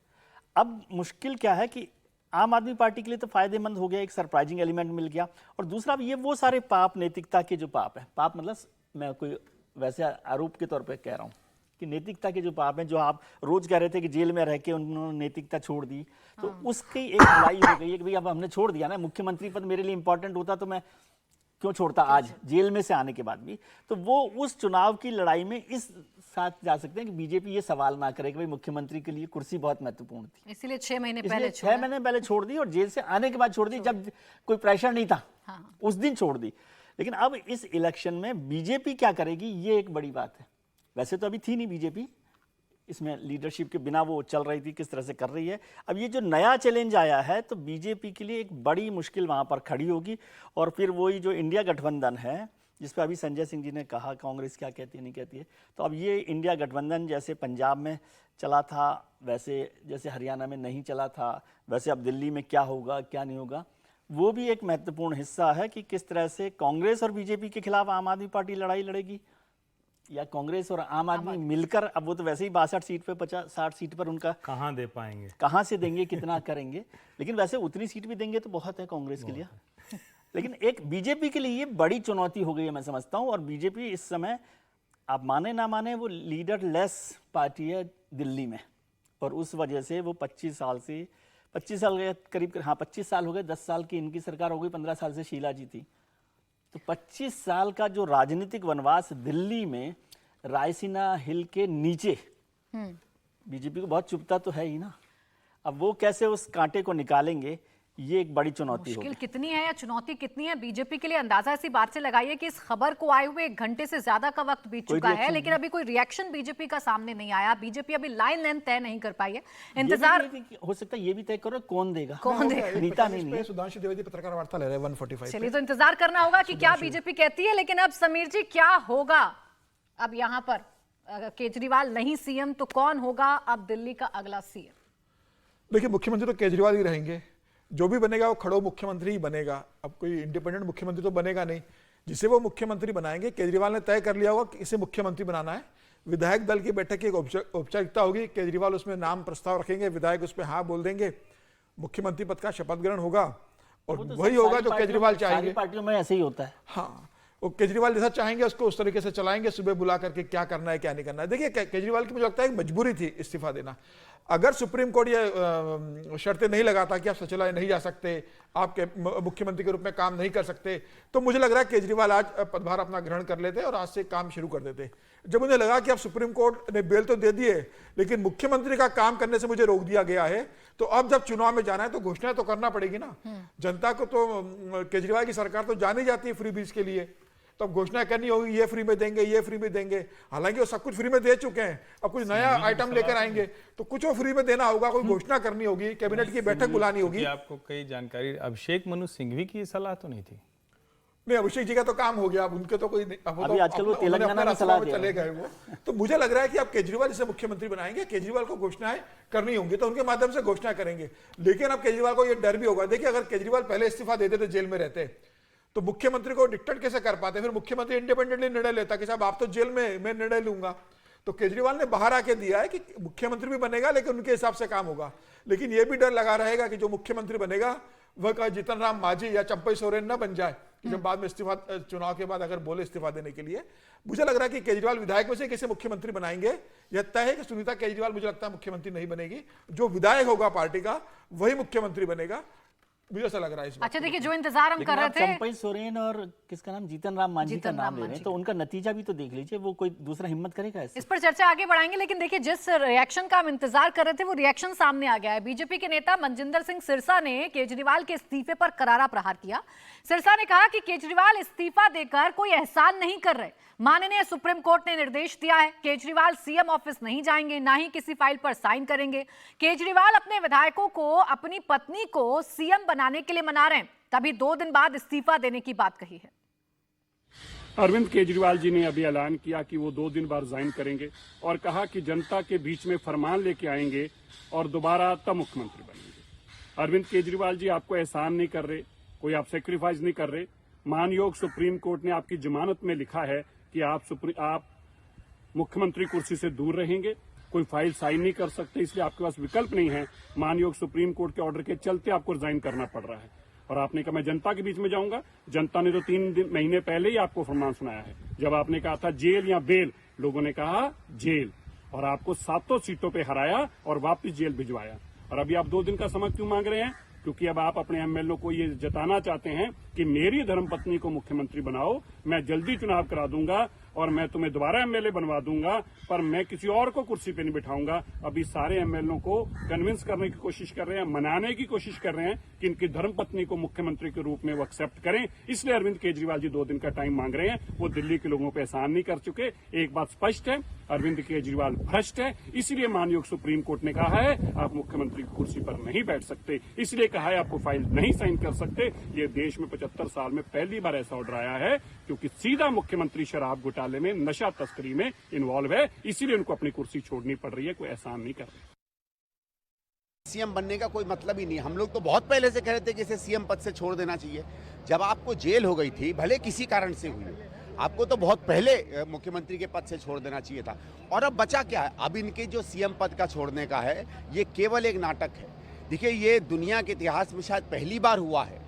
Speaker 5: अब मुश्किल क्या है कि आम आदमी पार्टी के लिए तो फायदेमंद हो गया, एक सरप्राइजिंग एलिमेंट मिल गया, और दूसरा ये वो सारे पाप, नैतिकता के जो पाप है, पाप मतलब मैं कोई वैसे आरोप के तौर पे कह रहा हूँ कि नैतिकता के जो पाप हैं, जो आप रोज कह रहे थे कि जेल में रह के उन्होंने नैतिकता छोड़ दी, तो उसकी एक लड़ाई हो गई है कि भाई अब हमने छोड़ दिया ना, मुख्यमंत्री पद मेरे लिए इंपॉर्टेंट होता तो मैं क्यों छोड़ता आज जेल में से आने के बाद भी। तो वो उस चुनाव की लड़ाई में इस साथ जा सकते हैं कि बीजेपी ये सवाल ना करे कि भाई मुख्यमंत्री के लिए कुर्सी बहुत महत्वपूर्ण थी,
Speaker 1: इसलिए 6 महीने
Speaker 5: इसलिए
Speaker 1: पहले
Speaker 5: 6 महीने पहले छोड़ दी, और जेल से आने के बाद छोड़ दी, जब कोई प्रेशर नहीं था उस दिन छोड़ दी। लेकिन अब इस इलेक्शन में बीजेपी क्या करेगी, ये एक बड़ी बात है। वैसे तो अभी थी नहीं बीजेपी इसमें, लीडरशिप के बिना वो चल रही थी, किस तरह से कर रही है। अब ये जो नया चैलेंज आया है तो बीजेपी के लिए एक बड़ी मुश्किल वहाँ पर खड़ी होगी, और फिर वही जो इंडिया गठबंधन है जिस पर अभी संजय सिंह जी ने कहा कांग्रेस क्या कहती है नहीं कहती है, तो अब ये इंडिया गठबंधन जैसे पंजाब में चला था, वैसे जैसे हरियाणा में नहीं चला था, वैसे अब दिल्ली में क्या होगा क्या नहीं होगा, वो भी एक महत्वपूर्ण हिस्सा है कि किस तरह से कांग्रेस और बीजेपी के खिलाफ आम आदमी पार्टी लड़ाई लड़ेगी, या कांग्रेस और आम आदमी मिलकर, अब वो तो वैसे ही 62 सीट पे 60 सीट पर उनका
Speaker 3: कहाँ दे पाएंगे,
Speaker 5: कहाँ से देंगे, कितना करेंगे, लेकिन वैसे उतनी सीट भी देंगे तो बहुत है कांग्रेस के लिए। लेकिन एक बीजेपी के लिए ये बड़ी चुनौती हो गई है मैं समझता हूँ, और बीजेपी इस समय आप माने ना माने वो लीडर लेस पार्टी है दिल्ली में, और उस वजह से वो 25 साल के करीब, हाँ 25 साल हो गए, 10 साल की इनकी सरकार हो गई, 15 साल से शीला जी थी, तो 25 साल का जो राजनीतिक वनवास दिल्ली में रायसीना हिल के नीचे बीजेपी को बहुत चुभता तो है ही ना। अब वो कैसे उस कांटे को निकालेंगे, ये एक बड़ी चुनौती होगी।
Speaker 1: मुश्किल कितनी है या चुनौती कितनी है बीजेपी के लिए, अंदाजा इसी बात से लगाइए कि इस खबर को आए हुए 1 घंटे से ज्यादा का वक्त बीत चुका है, लेकिन अभी कोई रिएक्शन बीजेपी का सामने नहीं आया। बीजेपी अभी लाइन लेंथ तय नहीं कर पाई है। इंतजार
Speaker 5: हो सकता है ये भी तय करो कौन देगा,
Speaker 1: नीता
Speaker 5: नहीं है।
Speaker 6: सुधांशु द्विवेदी पत्रकार वार्ता ले रहे हैं 145
Speaker 1: चलिए, तो इंतजार करना होगा कि क्या बीजेपी कहती है। लेकिन अब समीर जी क्या होगा अब यहाँ पर, अगर केजरीवाल नहीं सीएम तो कौन होगा अब दिल्ली का अगला सीएम?
Speaker 6: देखिए, मुख्यमंत्री तो केजरीवाल ही रहेंगे, जो भी बनेगा वो खड़ो मुख्यमंत्री ही बनेगा। अब कोई इंडिपेंडेंट मुख्यमंत्री तो बनेगा नहीं, जिसे वो मुख्यमंत्री बनाएंगे केजरीवाल ने तय कर लिया होगा कि इसे मुख्यमंत्री बनाना है। विधायक दल की बैठक की एक औपचारिकता होगी, केजरीवाल उसमें नाम प्रस्ताव रखेंगे, विधायक उस पर हाँ बोल देंगे, मुख्यमंत्री पद का शपथ ग्रहण होगा और वही होगा जो केजरीवाल चाहेंगे।
Speaker 5: पार्टियों में ऐसे ही होता है।
Speaker 6: हाँ, वो केजरीवाल जैसा चाहेंगे उसको उस तरीके से चलाएंगे, सुबह बुला करके क्या करना है क्या नहीं करना है। देखिए, केजरीवाल की मुझे लगता है मजबूरी थी इस्तीफा देना। अगर सुप्रीम कोर्ट ये शर्तें नहीं लगाता कि आप सचिवालय नहीं जा सकते, आपके मुख्यमंत्री के रूप में काम नहीं कर सकते, तो मुझे लग रहा है केजरीवाल आज पदभार अपना ग्रहण कर लेते और आज से काम शुरू कर देते। जब मुझे लगा कि अब सुप्रीम कोर्ट ने बेल तो दे दी है, लेकिन मुख्यमंत्री का काम करने से मुझे रोक दिया गया है, तो अब जब चुनाव में जाना है तो घोषणा तो करना पड़ेगी ना। जनता को तो केजरीवाल की सरकार तो जानी जाती है फ्री बीज के लिए, तो अब घोषणा करनी होगी ये फ्री में देंगे, ये फ्री में देंगे। हालांकि वो सब कुछ फ्री में दे चुके हैं, अब कुछ नया आइटम लेकर आएंगे तो कुछ वो फ्री में देना होगा, कोई घोषणा करनी होगी, कैबिनेट की बैठक बुलानी होगी।
Speaker 3: आपको कई जानकारी, अभिषेक मनु सिंघवी की सलाह तो नहीं थी?
Speaker 6: नहीं, अभिषेक जी का तो काम हो गया, अब उनके तो कोई
Speaker 5: अभी आजकल वो तेलंगाना में सलाह
Speaker 6: चले गए वो। तो मुझे लग रहा है कि अब केजरीवाल जिसे मुख्यमंत्री बनाएंगे, केजरीवाल को घोषणाएं करनी होंगी तो उनके माध्यम से घोषणा करेंगे। लेकिन अब केजरीवाल को ये डर भी होगा। देखिए, अगर केजरीवाल पहले इस्तीफा देते थे, जेल में रहते, तो मुख्यमंत्री को डिक्टेट कैसे कर पाते? फिर मुख्यमंत्री इंडिपेंडेंटली निर्णय लेता कि साहब आप तो जेल में, मैं निर्णय लूंगा। तो केजरीवाल ने बाहर आके दिया है कि मुख्यमंत्री भी बनेगा लेकिन उनके हिसाब से काम होगा। लेकिन यह भी डर लगा रहेगा कि जो मुख्यमंत्री बनेगा वह जीतन राम मांझी या चंपई सोरेन न बन जाए, कि जब बाद में इस्तीफा, चुनाव के बाद अगर बोले इस्तीफा देने के लिए। मुझे लग रहा है कि केजरीवाल विधायक में से किसे मुख्यमंत्री बनाएंगे। यह तय है कि सुनीता केजरीवाल मुझे लगता है मुख्यमंत्री नहीं बनेगी, जो विधायक होगा पार्टी का वही मुख्यमंत्री बनेगा, मुझे ऐसा लग रहा है।
Speaker 1: अच्छा, देखिए, जो इंतजार हम कर रहे थे,
Speaker 5: चंपई सोरेन और किसका नाम, जीतन राम मांझी का नाम ले रहे हैं, तो उनका नतीजा भी तो देख लीजिए, वो कोई दूसरा हिम्मत करेगा ऐसे?
Speaker 1: इस पर चर्चा आगे बढ़ाएंगे, लेकिन देखिए जिस रिएक्शन का हम इंतजार कर रहे थे वो रिएक्शन सामने आ गया है। बीजेपी के नेता मनजिंदर सिंह सिरसा ने केजरीवाल के इस्तीफे पर करारा प्रहार किया। सिरसा ने कहा कि केजरीवाल इस्तीफा देकर कोई एहसान नहीं कर रहे। माननीय सुप्रीम कोर्ट ने निर्देश दिया है, केजरीवाल सीएम ऑफिस नहीं जाएंगे, ना ही किसी फाइल पर साइन करेंगे। केजरीवाल अपने विधायकों को अपनी पत्नी को सीएम बनाने के लिए मना रहे हैं, तभी 2 दिन बाद इस्तीफा देने की बात कही है।
Speaker 7: अरविंद केजरीवाल जी ने अभी ऐलान किया कि वो 2 दिन बाद रिजाइन करेंगे और कहा कि जनता के बीच में फरमान लेके आएंगे और दोबारा तब मुख्यमंत्री बनेंगे। अरविंद केजरीवाल जी आपको एहसान नहीं कर रहे, कोई आप सेक्रीफाइस नहीं कर रहे। मानयोग सुप्रीम कोर्ट ने आपकी जमानत में लिखा है कि आप मुख्यमंत्री कुर्सी से दूर रहेंगे, कोई फाइल साइन नहीं कर सकते, इसलिए आपके पास विकल्प नहीं है। मानयोग सुप्रीम कोर्ट के ऑर्डर के चलते आपको रिजाइन करना पड़ रहा है। और आपने कहा मैं जनता के बीच में जाऊंगा। जनता ने तो 3 महीने पहले ही आपको फरमान सुनाया है। जब आपने कहा था जेल या बेल, लोगों ने कहा जेल, और आपको 7 सीटों पे हराया और वापस जेल भिजवाया। और अभी आप 2 दिन का समय क्यों मांग रहे हैं? क्योंकि अब आप अपने एमएलए को ये जताना चाहते हैं कि मेरी धर्मपत्नी को मुख्यमंत्री बनाओ, मैं जल्दी चुनाव करा दूंगा और मैं तुम्हें दोबारा एमएलए बनवा दूंगा, पर मैं किसी और को कुर्सी पे नहीं बिठाऊंगा। अभी सारे एमएलए को कन्विंस करने की कोशिश कर रहे हैं, मनाने की कोशिश कर रहे हैं कि इनकी धर्मपत्नी को मुख्यमंत्री के रूप में वो एक्सेप्ट करें। इसलिए अरविंद केजरीवाल जी 2 दिन का टाइम मांग रहे हैं। वो दिल्ली के लोगों पर एहसान नहीं कर चुके। एक बात स्पष्ट है, अरविंद केजरीवाल भ्रष्ट है, इसलिए माननीय सुप्रीम कोर्ट ने कहा है आप मुख्यमंत्री की कुर्सी पर नहीं बैठ सकते, इसलिए कहा है आपको फाइल नहीं साइन कर सकते। ये देश में 75 साल में पहली बार ऐसा ऑर्डर आया है, क्योंकि सीधा मुख्यमंत्री शराब घोटाले में, नशा तस्करी में इन्वॉल्व है, इसीलिए उनको अपनी कुर्सी छोड़नी पड़ रही है, कोई एहसान नहीं कर रहे।
Speaker 8: सीएम बनने का कोई मतलब ही नहीं। हम लोग तो बहुत पहले से कह रहे थे कि इसे सीएम पद से छोड़ देना चाहिए। जब आपको जेल हो गई थी, भले किसी कारण से हुई, आपको तो बहुत पहले मुख्यमंत्री के पद से छोड़ देना चाहिए था। और अब बचा क्या है? अब इनके जो सीएम पद का छोड़ने का है, ये केवल एक नाटक है। देखिए, ये दुनिया के इतिहास में शायद पहली बार हुआ है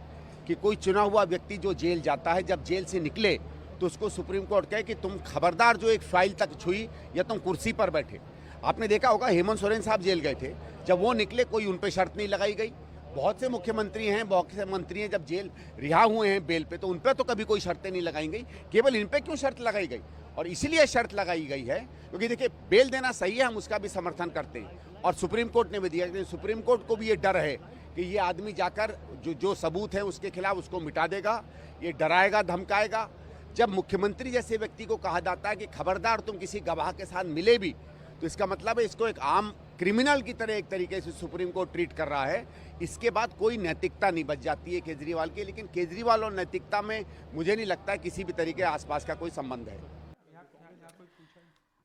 Speaker 8: कि कोई चुना हुआ व्यक्ति जो जेल जाता है, जब जेल से निकले तो उसको सुप्रीम कोर्ट कहे कि तुम खबरदार जो एक फाइल तक छुई या तुम कुर्सी पर बैठे। आपने देखा होगा, हेमंत सोरेन साहब जेल गए थे, जब वो निकले कोई उन पे शर्त नहीं लगाई गई। बहुत से मुख्यमंत्री हैं, बहुत से मंत्री हैं, जब जेल रिहा हुए हैं बेल पे, तो उन पे तो कभी कोई शर्तें नहीं लगाई गई। केवल इन पे क्यों शर्त लगाई गई? और इसीलिए शर्त लगाई गई है क्योंकि देखिए, बेल देना सही है, हम उसका भी समर्थन करते हैं और सुप्रीम कोर्ट ने भी दिया। लेकिन सुप्रीम कोर्ट को भी ये डर है कि ये आदमी जाकर जो सबूत है उसके खिलाफ उसको मिटा देगा, ये डराएगा, धमकाएगा। जब मुख्यमंत्री जैसे व्यक्ति को कहा जाता है कि खबरदार तुम किसी गवाह के साथ मिले भी, तो इसका मतलब है इसको एक आम क्रिमिनल की तरह एक तरीके से सुप्रीम कोर्ट ट्रीट कर रहा है। इसके बाद कोई नैतिकता नहीं बच जाती है केजरीवाल की। लेकिन केजरीवाल और नैतिकता में मुझे नहीं लगता है किसी भी तरीके आसपास का कोई संबंध है।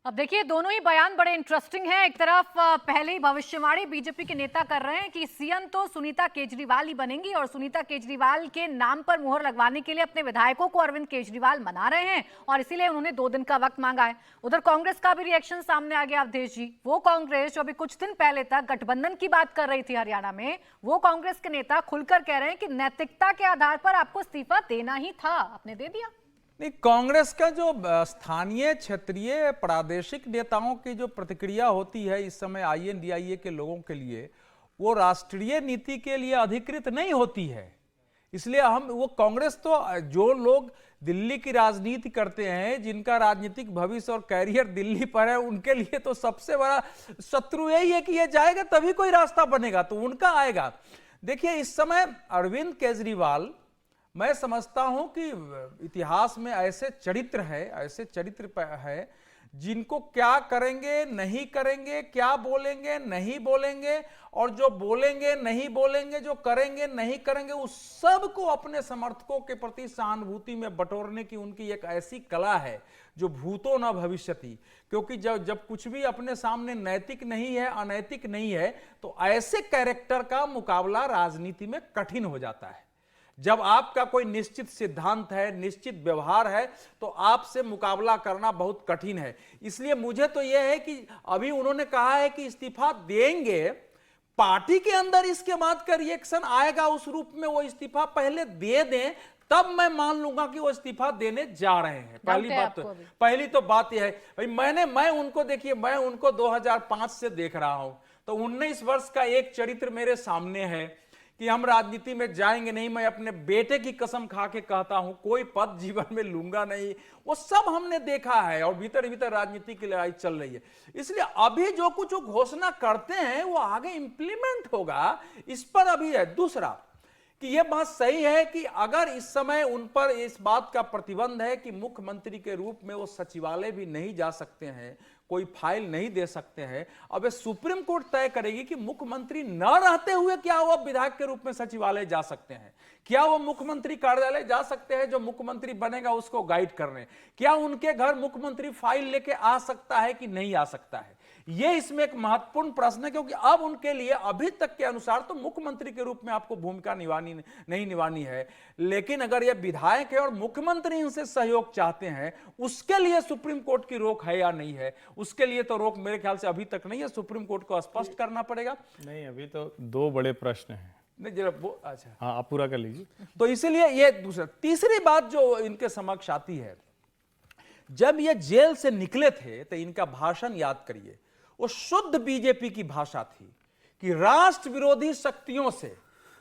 Speaker 1: अब देखिए, दोनों ही बयान बड़े इंटरेस्टिंग हैं। एक तरफ पहले ही भविष्यवाणी बीजेपी के नेता कर रहे हैं कि सीएम तो सुनीता केजरीवाल ही बनेंगी और सुनीता केजरीवाल के नाम पर मुहर लगवाने के लिए अपने विधायकों को अरविंद केजरीवाल मना रहे हैं और इसीलिए उन्होंने 2 दिन का वक्त मांगा है। उधर कांग्रेस का भी रिएक्शन सामने आ गया अवधेश जी। वो कांग्रेस जो अभी कुछ दिन पहले तक गठबंधन की बात कर रही थी हरियाणा में, वो कांग्रेस के नेता खुलकर कह रहे हैं कि नैतिकता के आधार पर आपको इस्तीफा देना ही था, आपने दे दिया।
Speaker 9: नहीं, कांग्रेस का जो स्थानीय क्षेत्रीय प्रादेशिक नेताओं की जो प्रतिक्रिया होती है इस समय INDIA के लोगों के लिए, वो राष्ट्रीय नीति के लिए अधिकृत नहीं होती है। इसलिए वो कांग्रेस तो जो लोग दिल्ली की राजनीति करते हैं, जिनका राजनीतिक भविष्य और कैरियर दिल्ली पर है, उनके लिए तो सबसे बड़ा शत्रु यही है कि ये जाएगा तभी कोई रास्ता बनेगा, तो उनका आएगा। देखिए, इस समय अरविंद केजरीवाल, मैं समझता हूं कि इतिहास में ऐसे चरित्र है जिनको क्या करेंगे नहीं करेंगे, क्या बोलेंगे नहीं बोलेंगे, और जो बोलेंगे नहीं बोलेंगे, जो करेंगे नहीं करेंगे, उस सब को अपने समर्थकों के प्रति सहानुभूति में बटोरने की उनकी एक ऐसी कला है जो भूतो न भविष्यति। क्योंकि जब कुछ भी अपने सामने नैतिक नहीं है, अनैतिक नहीं है, तो ऐसे कैरेक्टर का मुकाबला राजनीति में कठिन हो जाता है। जब आपका कोई निश्चित सिद्धांत है, निश्चित व्यवहार है, तो आपसे मुकाबला करना बहुत कठिन है। इसलिए मुझे तो यह है कि अभी उन्होंने कहा है कि इस्तीफा देंगे, पार्टी के अंदर इसके बाद का रिएक्शन आएगा उस रूप में वो इस्तीफा पहले दे दें, तब मैं मान लूंगा कि वो इस्तीफा देने जा रहे हैं। पहली तो बात यह है भाई, मैं उनको, देखिए, मैं उनको 2005 से देख रहा हूं, तो 19 वर्ष का एक चरित्र मेरे सामने है कि हम राजनीति में जाएंगे नहीं। मैं अपने बेटे की कसम खा के कहता हूं, कोई पद जीवन में लूंगा नहीं। वो सब हमने देखा है और भीतर भीतर राजनीति की लड़ाई चल रही है। इसलिए अभी जो कुछ वो घोषणा करते हैं वो आगे इंप्लीमेंट होगा, इस पर अभी है। दूसरा कि यह बात सही है कि अगर इस समय उन पर इस बात का प्रतिबंध है कि मुख्यमंत्री के रूप में वो सचिवालय भी नहीं जा सकते हैं, कोई फाइल नहीं दे सकते हैं, अब सुप्रीम कोर्ट तय करेगी कि मुख्यमंत्री न रहते हुए क्या वो विधायक के रूप में सचिवालय जा सकते हैं, क्या वो मुख्यमंत्री कार्यालय जा सकते हैं, जो मुख्यमंत्री बनेगा उसको गाइड करने, क्या उनके घर मुख्यमंत्री फाइल लेके आ सकता है कि नहीं आ सकता है। ये इसमें एक महत्वपूर्ण प्रश्न है, क्योंकि अब उनके लिए अभी तक के अनुसार तो मुख्यमंत्री के रूप में आपको भूमिका नहीं निभानी है, लेकिन अगर ये विधायक है और मुख्यमंत्री इनसे सहयोग चाहते हैं, उसके लिए सुप्रीम कोर्ट की रोक है या नहीं है, उसके लिए तो रोक मेरे ख्याल से अभी तक नहीं है। सुप्रीम कोर्ट को स्पष्ट करना पड़ेगा।
Speaker 3: नहीं, अभी तो 2 बड़े प्रश्न हैं।
Speaker 9: नहीं, जरा वो, अच्छा
Speaker 3: हाँ, आप पूरा कर लीजिए।
Speaker 9: तो इसीलिए ये दूसरा, तीसरी बात जो इनके समक्ष आती है, जब ये जेल से निकले थे तो इनका भाषण याद करिए, वो शुद्ध बीजेपी की भाषा थी कि राष्ट्र विरोधी शक्तियों से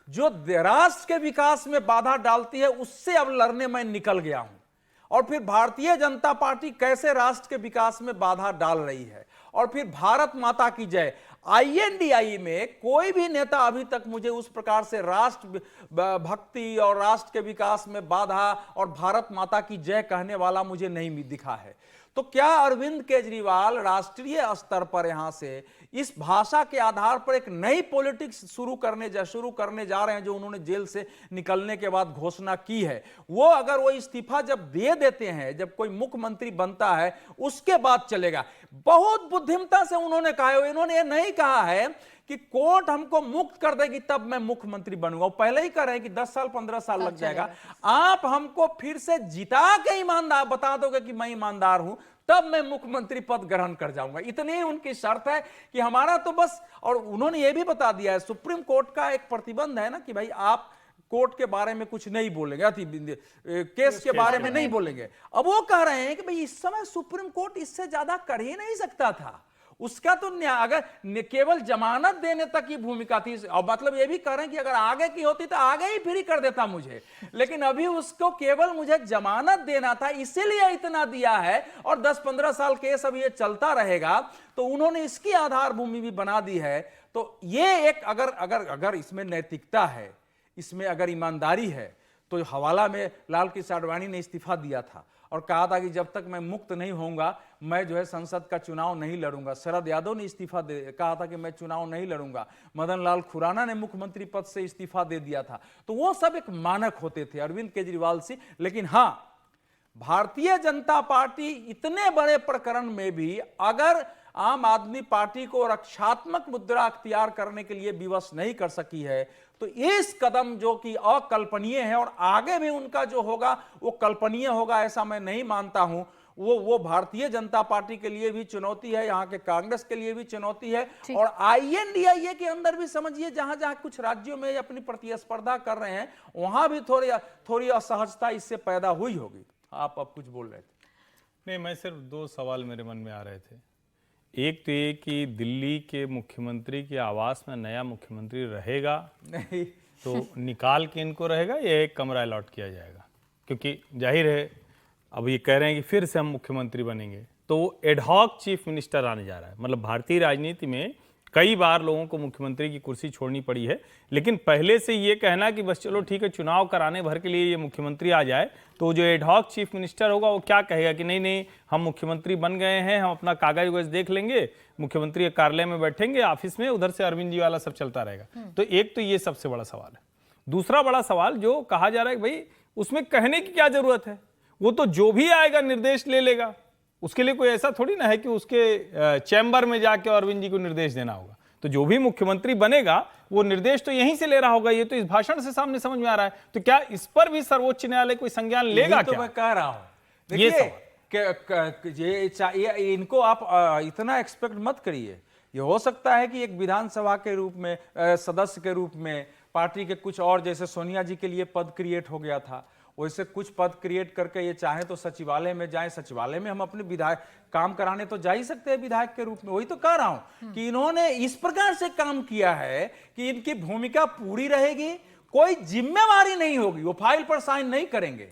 Speaker 9: जो राष्ट्र के विकास में बाधा डालती है, उससे अब लड़ने में निकल गया हूं। और फिर भारतीय जनता पार्टी कैसे राष्ट्र के विकास में बाधा डाल रही है, और फिर भारत माता की जय। INDIA में कोई भी नेता अभी तक मुझे उस प्रकार से राष्ट्र भक्ति और राष्ट्र के विकास में बाधा और भारत माता की जय कहने वाला मुझे नहीं दिखा है। तो क्या अरविंद केजरीवाल राष्ट्रीय स्तर पर यहां से इस भाषा के आधार पर एक नई पॉलिटिक्स शुरू करने जा रहे हैं, जो उन्होंने जेल से निकलने के बाद घोषणा की है? वो अगर वो इस्तीफा जब दे देते हैं, जब कोई मुख्यमंत्री बनता है, उसके बाद चलेगा। बहुत बुद्धिमता से उन्होंने कहा है, इन्होंने ये नहीं कहा है कि कोर्ट हमको मुक्त कर देगी तब मैं मुख्यमंत्री बनूंगा। वो पहले ही कह रहे हैं कि 10 साल 15 साल लग जाएगा, आप हमको फिर से जिता के ईमानदार बता दोगे कि मैं ईमानदार हूं, तब मैं मुख्यमंत्री पद ग्रहण कर जाऊंगा। इतनी उनकी शर्त है कि हमारा तो बस। और उन्होंने ये भी बता दिया है, सुप्रीम कोर्ट का एक प्रतिबंध है ना कि भाई आप कोर्ट के बारे में कुछ नहीं बोलेंगे, केस के बारे में नहीं बोलेंगे। अब वो कह रहे हैं कि भाई इस समय सुप्रीम कोर्ट इससे ज्यादा कर ही नहीं सकता था, उसका तो अगर केवल जमानत देने तक की भूमिका थी। और मतलब ये भी कह रहे हैं कि अगर आगे की होती तो आगे ही फ्री कर देता मुझे, लेकिन अभी उसको केवल मुझे जमानत देना था, इसीलिए इतना दिया है। और 10-15 साल केस अभी ये चलता रहेगा, तो उन्होंने इसकी आधार भूमि भी बना दी है। तो ये एक अगर इसमें नैतिकता है, इसमें अगर ईमानदारी है, तो हवाला में लाल कृष्ण आडवाणी ने इस्तीफा दिया था और कहा था कि जब तक मैं मुक्त नहीं होऊंगा मैं जो है संसद का चुनाव नहीं लड़ूंगा। शरद यादव ने कहा था कि मैं चुनाव नहीं लड़ूंगा। मदन लाल खुराना ने मुख्यमंत्री पद से इस्तीफा दे दिया था। तो वो सब एक मानक होते थे अरविंद केजरीवाल से। लेकिन हां, भारतीय जनता पार्टी इतने बड़े प्रकरण में भी अगर आम आदमी पार्टी को रक्षात्मक मुद्रा अख्तियार करने के लिए विवश नहीं कर सकी है, तो इस कदम जो कि अकल्पनीय है और आगे भी उनका जो होगा वो कल्पनीय होगा, ऐसा मैं नहीं मानता हूं। वो भारतीय जनता पार्टी के लिए भी चुनौती है, यहाँ के कांग्रेस के लिए भी चुनौती है, और INDIA के अंदर भी समझिए जहां जहां कुछ राज्यों में अपनी प्रतिस्पर्धा कर रहे हैं, वहां भी थोड़ी असहजता इससे पैदा हुई होगी। आप अब कुछ बोल रहे थे?
Speaker 3: नहीं, मैं सिर्फ 2 सवाल मेरे मन में आ रहे थे। एक तो ये कि दिल्ली के मुख्यमंत्री के आवास में नया मुख्यमंत्री रहेगा
Speaker 9: नहीं,
Speaker 3: तो निकाल के इनको रहेगा या एक कमरा अलॉट किया जाएगा? क्योंकि जाहिर है अब ये कह रहे हैं कि फिर से हम मुख्यमंत्री बनेंगे, तो एडहॉक चीफ मिनिस्टर आने जा रहा है। मतलब भारतीय राजनीति में कई बार लोगों को मुख्यमंत्री की कुर्सी छोड़नी पड़ी है, लेकिन पहले से ये कहना कि बस चलो ठीक है चुनाव कराने भर के लिए ये मुख्यमंत्री आ जाए, तो जो एडहॉक चीफ मिनिस्टर होगा वो क्या कहेगा कि नहीं नहीं हम मुख्यमंत्री बन गए हैं, हम अपना कागज वगज देख लेंगे, मुख्यमंत्री के कार्यालय में बैठेंगे ऑफिस में, उधर से अरविंद जी वाला सब चलता रहेगा। तो एक तो ये सबसे बड़ा सवाल है। दूसरा बड़ा सवाल जो कहा जा रहा है कि भाई उसमें कहने की क्या जरूरत है, वो तो जो भी आएगा निर्देश ले लेगा, उसके लिए कोई ऐसा थोड़ी ना है कि उसके चैम्बर में जाके अरविंद जी को निर्देश देना होगा। तो जो भी मुख्यमंत्री बनेगा वो निर्देश तो यहीं से ले रहा होगा। ये तो इस भाषण से सामने समझ में आ रहा है। तो क्या इस पर भी सर्वोच्च न्यायालय कोई संज्ञान लेगा?
Speaker 9: तो मैं कह रहा हूं,
Speaker 3: ये
Speaker 9: इनको आप इतना एक्सपेक्ट मत करिए। ये हो सकता है कि एक विधानसभा के रूप में सदस्य के रूप में पार्टी के कुछ और, जैसे सोनिया जी के लिए पद क्रिएट हो गया था, वैसे कुछ पद क्रिएट करके ये चाहे तो सचिवालय में जाए। सचिवालय में हम अपने विधायक काम कराने तो जा ही सकते हैं विधायक के रूप में। वही तो कह रहा हूं कि इन्होंने इस प्रकार से काम किया है कि इनकी भूमिका पूरी रहेगी, कोई जिम्मेवारी नहीं होगी, वो फाइल पर साइन नहीं करेंगे,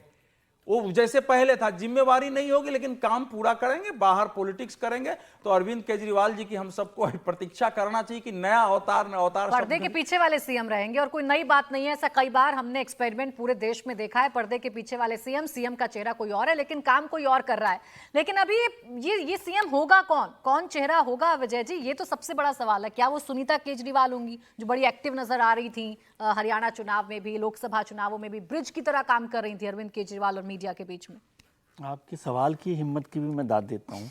Speaker 9: वो जैसे पहले था जिम्मेवारी नहीं होगी, लेकिन काम पूरा करेंगे, बाहर पॉलिटिक्स करेंगे। तो अरविंद केजरीवाल जी की हम सबको प्रतीक्षा करना चाहिए कि नया अवतार
Speaker 1: पर्दे के पीछे वाले सीएम रहेंगे और कोई नई बात नहीं है। ऐसा कई बार हमने एक्सपेरिमेंट पूरे देश में देखा है, पर्दे के पीछे वाले सीएम का चेहरा कोई और है लेकिन काम कोई और कर रहा है। लेकिन अभी ये सीएम होगा कौन चेहरा होगा विजय जी, ये तो सबसे बड़ा सवाल है। क्या वो सुनीता केजरीवाल होंगी जो बड़ी एक्टिव नजर आ रही थी हरियाणा चुनाव में भी, लोकसभा चुनावों में भी ब्रिज की तरह काम कर रही थी अरविंद केजरीवाल और मीडिया के बीच में?
Speaker 5: आपके सवाल की हिम्मत की भी मैं दाद देता हूं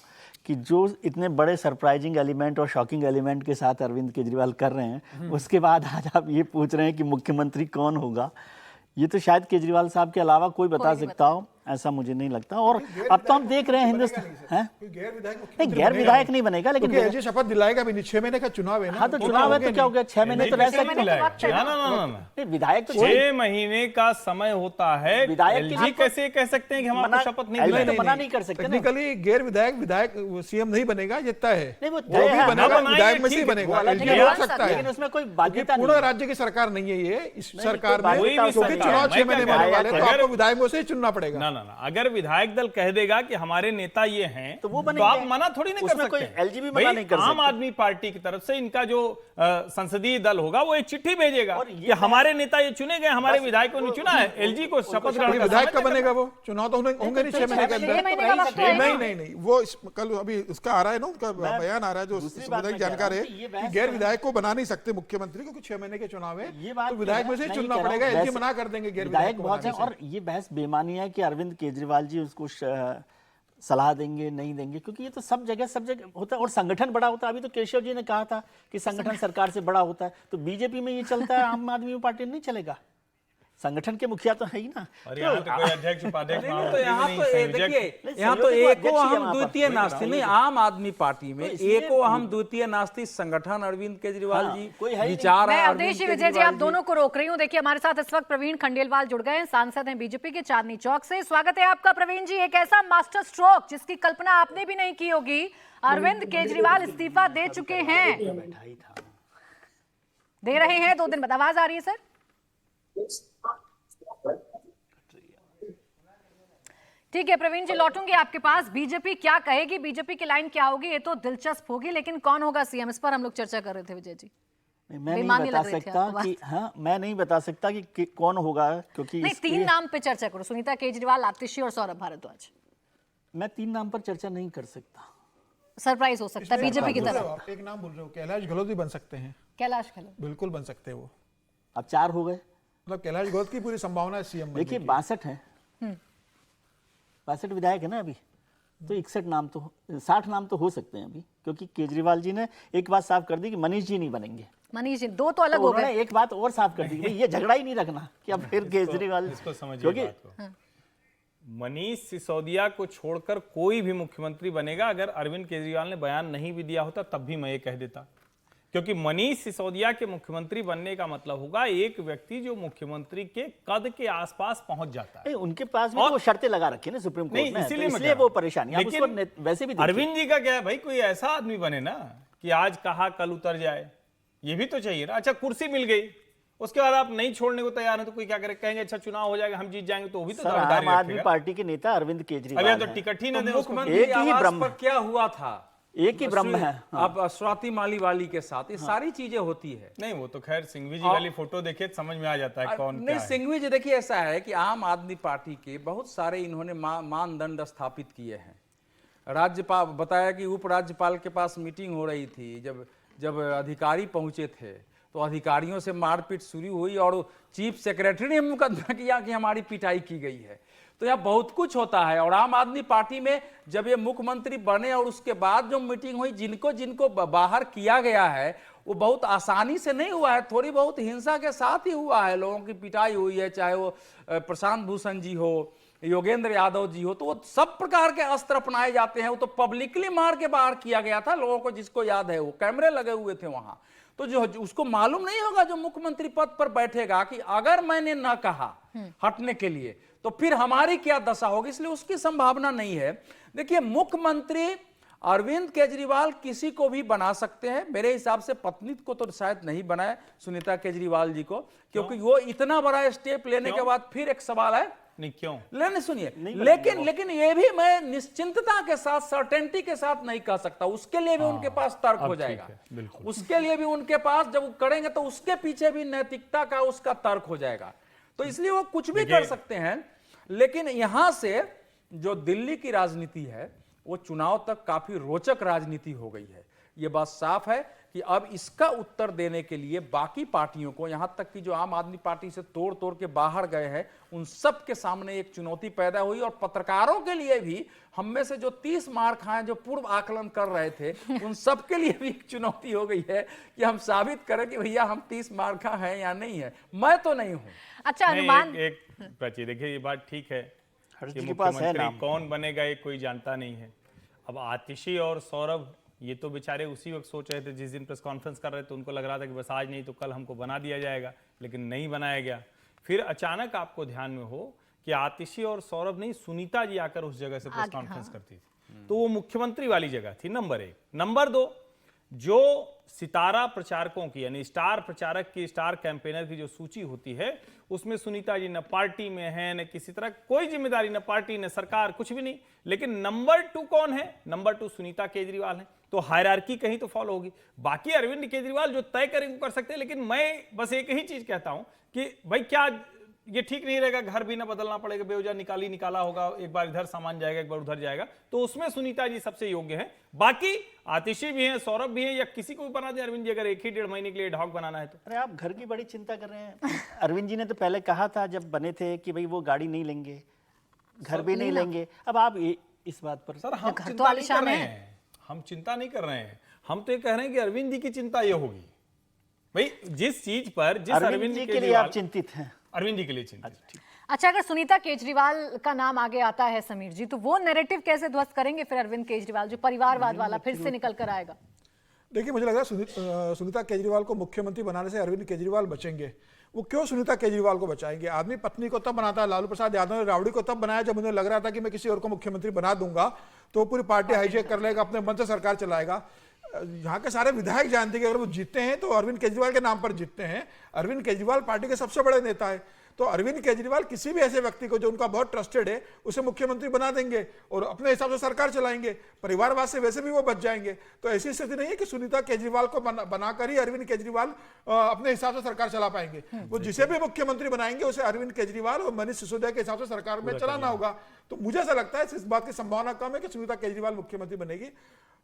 Speaker 5: कि जो इतने बड़े सरप्राइजिंग एलिमेंट और शॉकिंग एलिमेंट के साथ अरविंद केजरीवाल कर रहे हैं, उसके बाद आज आप ये पूछ रहे हैं कि मुख्यमंत्री कौन होगा। ये तो शायद केजरीवाल साहब के अलावा कोई बता सकता हो, ऐसा मुझे नहीं लगता। और अब तो हम देख रहे हैं हिंदुस्तान है गैर विधायक नहीं बनेगा, लेकिन
Speaker 6: शपथ दिलाएगा भी नहीं। 6 महीने का चुनाव है ना।
Speaker 5: हाँ तो चुनाव है तो क्या हो गया, 6 महीने तो रह सकते
Speaker 3: हैं।
Speaker 5: विधायक तो
Speaker 3: 6 महीने का समय होता है।
Speaker 5: विधायक
Speaker 3: जी कैसे कह सकते हैं कि हम आपको शपथ नहीं दिलाएंगे?
Speaker 5: मना नहीं कर सकते।
Speaker 6: टेक्निकली गैर विधायक सीएम नहीं बनेगा, ये तय है।
Speaker 5: नहीं, वो
Speaker 6: जो भी बनेगा विधायक में से बनेगा, हो सकता है,
Speaker 5: लेकिन उसमें कोई बाध्यता
Speaker 6: पूर्ण राज्य की सरकार नहीं है ये। इस सरकार में क्योंकि चुनाव 6 महीने में होने वाले, तो आपको विधायक में से ही चुनना पड़ेगा।
Speaker 3: ना, अगर विधायक दल कह देगा कि हमारे नेता ये हैं
Speaker 5: तो वो
Speaker 3: तो
Speaker 5: बनेंगे।
Speaker 3: आप मना थोड़ी नहीं कर
Speaker 5: उसमें
Speaker 3: सकते
Speaker 5: कोई
Speaker 3: हैं।
Speaker 5: LG भी
Speaker 3: भाई,
Speaker 5: मना नहीं कर
Speaker 3: आम
Speaker 5: सकते।
Speaker 3: आदमी पार्टी की तरफ से इनका जो संसदीय दल होगा वो एक चिट्ठी भेजेगा
Speaker 5: और ये
Speaker 3: कि हमारे नेता ये चुने गए, हमारे विधायकों ने चुना है। एलजी को शपथ ग्रहण का
Speaker 6: विधायक
Speaker 3: समय
Speaker 6: कब बनेगा वो? चुनाव तो होंगे नहीं 6 महीने के अंदर।
Speaker 1: 6 महीने का वक्त है ना।
Speaker 6: नहीं वो कल अभी उसका आ रहा है ना, उनका बयान आ रहा है जो
Speaker 5: दूसरी बात
Speaker 6: संवैधानिक
Speaker 5: मैं कह रहा
Speaker 6: जानकार
Speaker 5: हूं
Speaker 6: है
Speaker 5: कि ये
Speaker 6: कि
Speaker 5: बहस
Speaker 6: गैर विधायक को बना नहीं सकते मुख्यमंत्री, क्योंकि 6 महीने के चुनाव है,
Speaker 5: ये बात
Speaker 6: तो विधायक में से
Speaker 5: नहीं
Speaker 6: चुनना
Speaker 5: कह रहा हूं,
Speaker 6: पड़ेगा। एलजी
Speaker 5: वैसे
Speaker 6: मना कर देंगे गैर
Speaker 5: विधायक
Speaker 6: विधायक को
Speaker 5: बहुत है।
Speaker 6: बनाने
Speaker 5: और ये बहस बेमानी है कि अरविंद केजरीवाल जी उसको सलाह देंगे नहीं देंगे, क्योंकि ये तो सब जगह होता है। और संगठन बड़ा होता है। अभी तो केशव जी ने कहा था कि संगठन सरकार से बड़ा होता है, तो बीजेपी में ये चलता है, आम आदमी पार्टी में नहीं चलेगा। संगठन के मुखिया तो है ही ना।
Speaker 3: और यहाँ तो कोई अध्यक्ष उपाध्यक्ष
Speaker 9: तो यहाँ तो देखिए, यहाँ तो एको हम द्वितीय नास्ती नहीं, आम आदमी पार्टी में एको हम द्वितीय नास्ती संगठन अरविंद केजरीवाल जी,
Speaker 5: कोई है ही
Speaker 9: विचार
Speaker 1: मैं
Speaker 9: है
Speaker 1: अवधेश
Speaker 9: अरविंद
Speaker 1: जी, विजय जी,
Speaker 9: केजरीवाल
Speaker 1: आप दोनों को रोक रही हूं। देखिए हमारे साथ इस वक्त प्रवीण खंडेलवाल जुड़ गए हैं, सांसद हैं बीजेपी के चांदनी चौक से। स्वागत है आपका प्रवीण जी। एक ऐसा मास्टर स्ट्रोक जिसकी कल्पना आपने भी नहीं की होगी, अरविंद केजरीवाल इस्तीफा दे चुके हैं, दे रहे हैं 2 दिन बाद। आवाज आ रही है सर? ठीक है प्रवीण जी, लौटूंगी आपके पास। बीजेपी क्या कहेगी, बीजेपी की लाइन क्या होगी, ये तो दिलचस्प होगी, लेकिन कौन होगा सीएम, इस पर हम लोग चर्चा कर रहे थे विजय जी।
Speaker 5: मैं
Speaker 1: बेईमानी
Speaker 5: नहीं बता
Speaker 1: लग रही थी
Speaker 5: सकता
Speaker 1: आपको
Speaker 5: कि हाँ, मैं नहीं बता सकता कि कौन होगा, क्योंकि
Speaker 1: नहीं, 3 नाम पे चर्चा करो, सुनीता केजरीवाल, आतिशी और सौरभ भारद्वाज।
Speaker 5: मैं 3 नाम पर चर्चा नहीं कर सकता।
Speaker 1: सरप्राइज हो सकता है बीजेपी की तरफ।
Speaker 6: आप एक नाम बोल रहे हो, कैलाश गहलोत भी बन सकते हैं।
Speaker 1: कैलाश गहलोत
Speaker 6: बिल्कुल बन सकते हैं वो।
Speaker 5: अब 4 हो गए,
Speaker 6: मतलब कैलाश गहलोत की पूरी संभावना है सीएम बनने
Speaker 5: देखिए
Speaker 6: की।
Speaker 5: 62 है, 62 विधायक है ना अभी, तो 61 नाम तो 60 नाम तो हो सकते हैं अभी, क्योंकि केजरीवाल जी ने एक बात साफ कर दी कि मनीष जी नहीं बनेंगे।
Speaker 1: मनीष जी 2 तो अलग
Speaker 5: तो
Speaker 1: हो
Speaker 5: उन्होंने
Speaker 1: गए।
Speaker 5: एक बात और साफ कर दी कि ये झगड़ा ही नहीं रखना कि अब फिर केजरीवाल,
Speaker 3: इसको समझिए
Speaker 5: क्योंकि
Speaker 3: बात को। मनीष सिसोदिया को छोड़कर कोई भी मुख्यमंत्री बनेगा। अगर अरविंद केजरीवाल ने बयान नहीं भी दिया होता तब भी मैं ये कह देता, क्योंकि मनीष सिसोदिया के मुख्यमंत्री बनने का मतलब होगा एक व्यक्ति जो मुख्यमंत्री के कद के आसपास पहुंच जाता है।
Speaker 5: उनके पास भी
Speaker 3: और-
Speaker 5: तो वो शर्तें लगा रखी है ना सुप्रीम कोर्ट
Speaker 3: नहीं,
Speaker 5: में,
Speaker 3: इसीलिए
Speaker 5: तो
Speaker 3: मैं
Speaker 5: इसलिए
Speaker 3: कह
Speaker 5: वो
Speaker 3: रहा हूं।
Speaker 5: परेशानी। आप
Speaker 3: लेकिन
Speaker 5: उसको वैसे भी देखिए।
Speaker 3: अरविंद जी का क्या है भाई, कोई ऐसा आदमी बने ना कि आज कहा कल उतर जाए, ये भी तो चाहिए ना। अच्छा कुर्सी मिल गई, उसके बाद आप नहीं छोड़ने को तैयार हैं तो कोई क्या करे, कहेंगे अच्छा चुनाव हो जाएगा हम जीत जाएंगे, तो वो भी तो
Speaker 5: सर,
Speaker 3: दावेदारी
Speaker 5: आम आदमी
Speaker 3: रखेगा।
Speaker 5: पार्टी के नेता अरविंद केजरीवाल
Speaker 3: अभी तो
Speaker 5: हैं।
Speaker 3: टिकट ही ना दे उसको।
Speaker 9: मुख्यमंत्री
Speaker 5: एक ही
Speaker 9: आवास
Speaker 5: ब्रह्म
Speaker 9: पर
Speaker 5: है।
Speaker 9: क्या हुआ था,
Speaker 5: एक ही ब्रह्म है। हाँ।
Speaker 9: अब स्वाति मालीवाली के साथ ये सारी चीजें होती है।
Speaker 3: नहीं वो तो खैर सिंघवी जी वाली फोटो देखे तो समझ में आ जाता है कौन
Speaker 9: नहीं,
Speaker 3: क्या है।
Speaker 9: सिंघवी जी देखिए, ऐसा है कि आम आदमी पार्टी के बहुत सारे इन्होंने मानदंड स्थापित किए हैं। राज्यपाल बताया कि उपराज्यपाल के पास मीटिंग हो रही थी, जब अधिकारी पहुंचे थे तो अधिकारियों से मारपीट शुरू हुई और चीफ सेक्रेटरी ने मुकदमा किया कि हमारी पिटाई की गई है। तो यह बहुत कुछ होता है। और आम आदमी पार्टी में जब ये मुख्यमंत्री बने और उसके बाद जो मीटिंग हुई, जिनको जिनको बाहर किया गया है वो बहुत आसानी से नहीं हुआ है, थोड़ी बहुत हिंसा के साथ ही हुआ है। लोगों की पिटाई हुई है, चाहे वो प्रशांत भूषण जी हो, योगेंद्र यादव जी हो, तो वो सब प्रकार के अस्त्र अपनाए जाते हैं। वो तो पब्लिकली मार के बाहर किया गया था। लोगों को जिसको याद है, वो कैमरे लगे हुए थे वहां, तो जो उसको मालूम नहीं होगा जो मुख्यमंत्री पद पर बैठेगा कि अगर मैंने ना कहा हटने के लिए तो फिर हमारी क्या दशा होगी, इसलिए उसकी संभावना नहीं है। देखिए, मुख्यमंत्री अरविंद केजरीवाल किसी को भी बना सकते हैं। मेरे हिसाब से पत्नी को तो शायद नहीं बनाए, सुनीता केजरीवाल जी को, क्योंकि वो इतना बड़ा स्टेप लेने के बाद फिर एक सवाल है।
Speaker 3: नहीं क्यों
Speaker 9: लेने सुनिए, लेकिन ये भी मैं निश्चिंतता के साथ, सर्टेनिटी के साथ नहीं कह सकता। उसके लिए भी उनके पास तर्क हो जाएगा, उसके लिए भी उनके पास जब वो करेंगे तो उसके पीछे भी नैतिकता का उसका तर्क हो जाएगा। तो इसलिए वो कुछ भी कर सकते हैं। लेकिन यहां से जो दिल्ली की राजनीति है वो चुनाव तक काफी रोचक राजनीति हो गई है। ये बात साफ है कि अब इसका उत्तर देने के लिए बाकी पार्टियों को, यहां तक कि जो आम आदमी पार्टी से तोड़ तोड़ के बाहर गए हैं, उन सब के सामने एक चुनौती पैदा हुई। और पत्रकारों के लिए भी, हम में से जो 30 मार खाए, जो पूर्व आकलन कर रहे थे, उन सब के लिए भी एक चुनौती हो गई है कि हम साबित करें कि भैया हम 30 मार खा हैं या नहीं है। मैं तो नहीं हूं।
Speaker 1: अच्छा,
Speaker 3: नहीं,
Speaker 1: अनुमान
Speaker 3: एक प्राची देखिए, ये बात ठीक है
Speaker 5: हर
Speaker 3: कि
Speaker 5: किसी के पास है
Speaker 3: मुख्यमंत्री
Speaker 5: नाम।
Speaker 3: कौन बनेगा ये कोई जानता नहीं है। अब आतिशी और सौरभ ये तो बेचारे उसी वक्त सोच रहे थे जिस दिन प्रेस कॉन्फ्रेंस कर रहे थे, उनको लग रहा था कि बस आज नहीं तो कल हमको बना दिया जाएगा, लेकिन नहीं बनाया गया। फिर अचानक आपको ध्यान में हो कि आतिशी और सौरभ नहीं, सुनीता जी आकर उस जगह से प्रेस कॉन्फ्रेंस करती थी, तो वो मुख्यमंत्री वाली जगह थी, नंबर 1। नंबर 2, जो सितारा प्रचारकों की यानी स्टार प्रचारक की, स्टार कैंपेनर की जो सूची होती है उसमें सुनीता जी न पार्टी में है, न किसी तरह कोई जिम्मेदारी, न पार्टी न सरकार, कुछ भी नहीं। लेकिन नंबर 2 कौन है? नंबर 2 सुनीता केजरीवाल है। तो हायरार्की कहीं तो फॉलो होगी। बाकी अरविंद केजरीवाल जो तय करेंगे वो कर सकते हैं। लेकिन मैं बस एक ही चीज कहता हूं कि भाई क्या ये ठीक नहीं रहेगा, घर भी ना बदलना पड़ेगा, बेवजह निकाला होगा, एक बार इधर सामान जाएगा, एक बार उधर जाएगा, तो उसमें सुनीता जी सबसे योग्य हैं। बाकी आतिशी भी हैं, सौरभ भी हैं, या किसी को भी बना दे अरविंद जी, अगर एक ही 1.5 महीने के लिए एडहॉक बनाना है तो।
Speaker 5: अरे आप घर की बड़ी चिंता कर रहे हैं। अरविंद जी ने तो पहले कहा था जब बने थे कि भाई वो गाड़ी नहीं लेंगे, घर भी नहीं लेंगे। अब आप इस बात पर
Speaker 3: सर हम चिंता नहीं कर रहे हैं, हम चिंता नहीं कर रहे हैं, हम तो ये कह रहे हैं कि अरविंद जी की चिंता ये होगी भाई जिस चीज पर, जिस
Speaker 5: अरविंद जी के लिए आप चिंतित हैं।
Speaker 3: अरविंद जी के लिए चिंतित।
Speaker 1: अच्छा, अगर सुनीता केजरीवाल का नाम आगे आता है समीर जी, तो वो नैरेटिव कैसे ध्वस्त करेंगे फिर अरविंद केजरीवाल, जो परिवारवाद वाला फिर से निकल कर आएगा?
Speaker 6: देखिए, मुझे लग रहा है सुनीता केजरीवाल को मुख्यमंत्री बनाने से अरविंद केजरीवाल बचेंगे। वो क्यों सुनीता केजरीवाल को बचाएंगे? आदमी पत्नी को तब बनाता है, लालू प्रसाद यादव ने राबड़ी को तब बनाया जब उन्हें लग रहा था कि मैं किसी और को मुख्यमंत्री बना दूंगा तो पूरी पार्टी हाईजैक कर लेगा, अपने मन से सरकार चलाएगा। यहाँ के सारे विधायक जानते हैं कि अगर वो जीतते हैं तो अरविंद केजरीवाल के नाम पर जीतते हैं। अरविंद केजरीवाल पार्टी के सबसे बड़े नेता है, तो अरविंद केजरीवाल किसी भी ऐसे व्यक्ति को जो उनका बहुत ट्रस्टेड है उसे मुख्यमंत्री बना देंगे और अपने हिसाब से सरकार चलाएंगे। परिवारवाद से वैसे भी वो बच जाएंगे। तो ऐसी स्थिति नहीं है कि सुनीता केजरीवाल को बनाकर ही अरविंद केजरीवाल अपने हिसाब से सरकार चला पाएंगे। वो जिसे भी मुख्यमंत्री बनाएंगे उसे अरविंद केजरीवाल और मनीष सिसोदिया के हिसाब से सरकार में चलाना होगा। तो मुझे ऐसा लगता है इस बात की संभावना कम है कि सुनीता केजरीवाल मुख्यमंत्री बनेगी।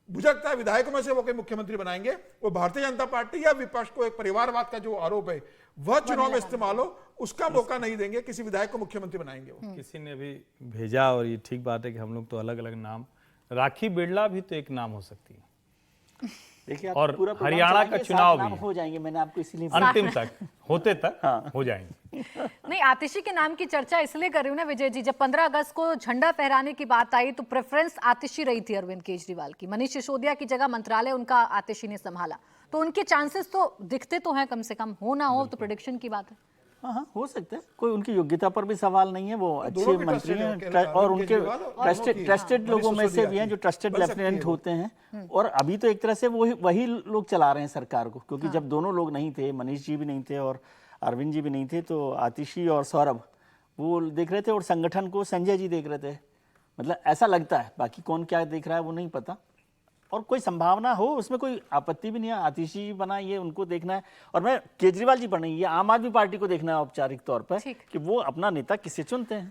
Speaker 6: मुझे लगता है विधायकों में से वो कोई मुख्यमंत्री बनाएंगे, वो भारतीय जनता पार्टी या विपक्ष को एक परिवारवाद का जो आरोप है वह चुनाव में इस्तेमाल हो, उसका मौका नहीं देंगे, किसी विधायक को मुख्यमंत्री बनाएंगे। वो
Speaker 3: किसी ने भी भेजा, और ये ठीक बात है कि हम लोग तो अलग अलग नाम, राखी बिरला भी तो एक नाम हो सकती है।
Speaker 5: देखिए,
Speaker 3: और हरियाणा का चुनाव भी
Speaker 5: हो जाएंगे, मैंने आपको इसीलिए
Speaker 3: अंतिम तक होते तक हो जाएंगे।
Speaker 1: नहीं, आतिशी के नाम की चर्चा इसलिए कर रही हूँ ना विजय जी, जब 15 अगस्त को झंडा फहराने की बात आई तो प्रेफरेंस आतिशी रही थी अरविंद केजरीवाल की। मनीष सिसोदिया की जगह मंत्रालय उनका आतिशी ने संभाला, तो उनके चांसेस तो दिखते तो हैं, कम से कम हो ना हो तो प्रेडिक्शन की बात है।
Speaker 5: हाँ, हो सकता है, कोई उनकी योग्यता पर भी सवाल नहीं है। वो अच्छे मंत्री हैं और उनके ट्रस्टेड लोगों में से भी हैं जो ट्रस्टेड लेफ्टिनेंट होते हैं। और अभी तो एक तरह से वही लोग चला रहे हैं सरकार को, क्योंकि जब दोनों लोग नहीं थे, मनीष जी भी नहीं थे और अरविंद जी भी नहीं थे, तो आतिशी और सौरभ वो देख रहे थे और संगठन को संजय जी देख रहे थे। मतलब ऐसा लगता है, बाकी कौन क्या देख रहा है वो नहीं पता। और कोई संभावना हो उसमें कोई आपत्ति भी नहीं है। आतिशी बना, ये उनको देखना है, और मैं केजरीवाल जी पर नहीं, ये आम आदमी पार्टी को देखना है औपचारिक तौर पर कि वो अपना नेता किसे चुनते हैं।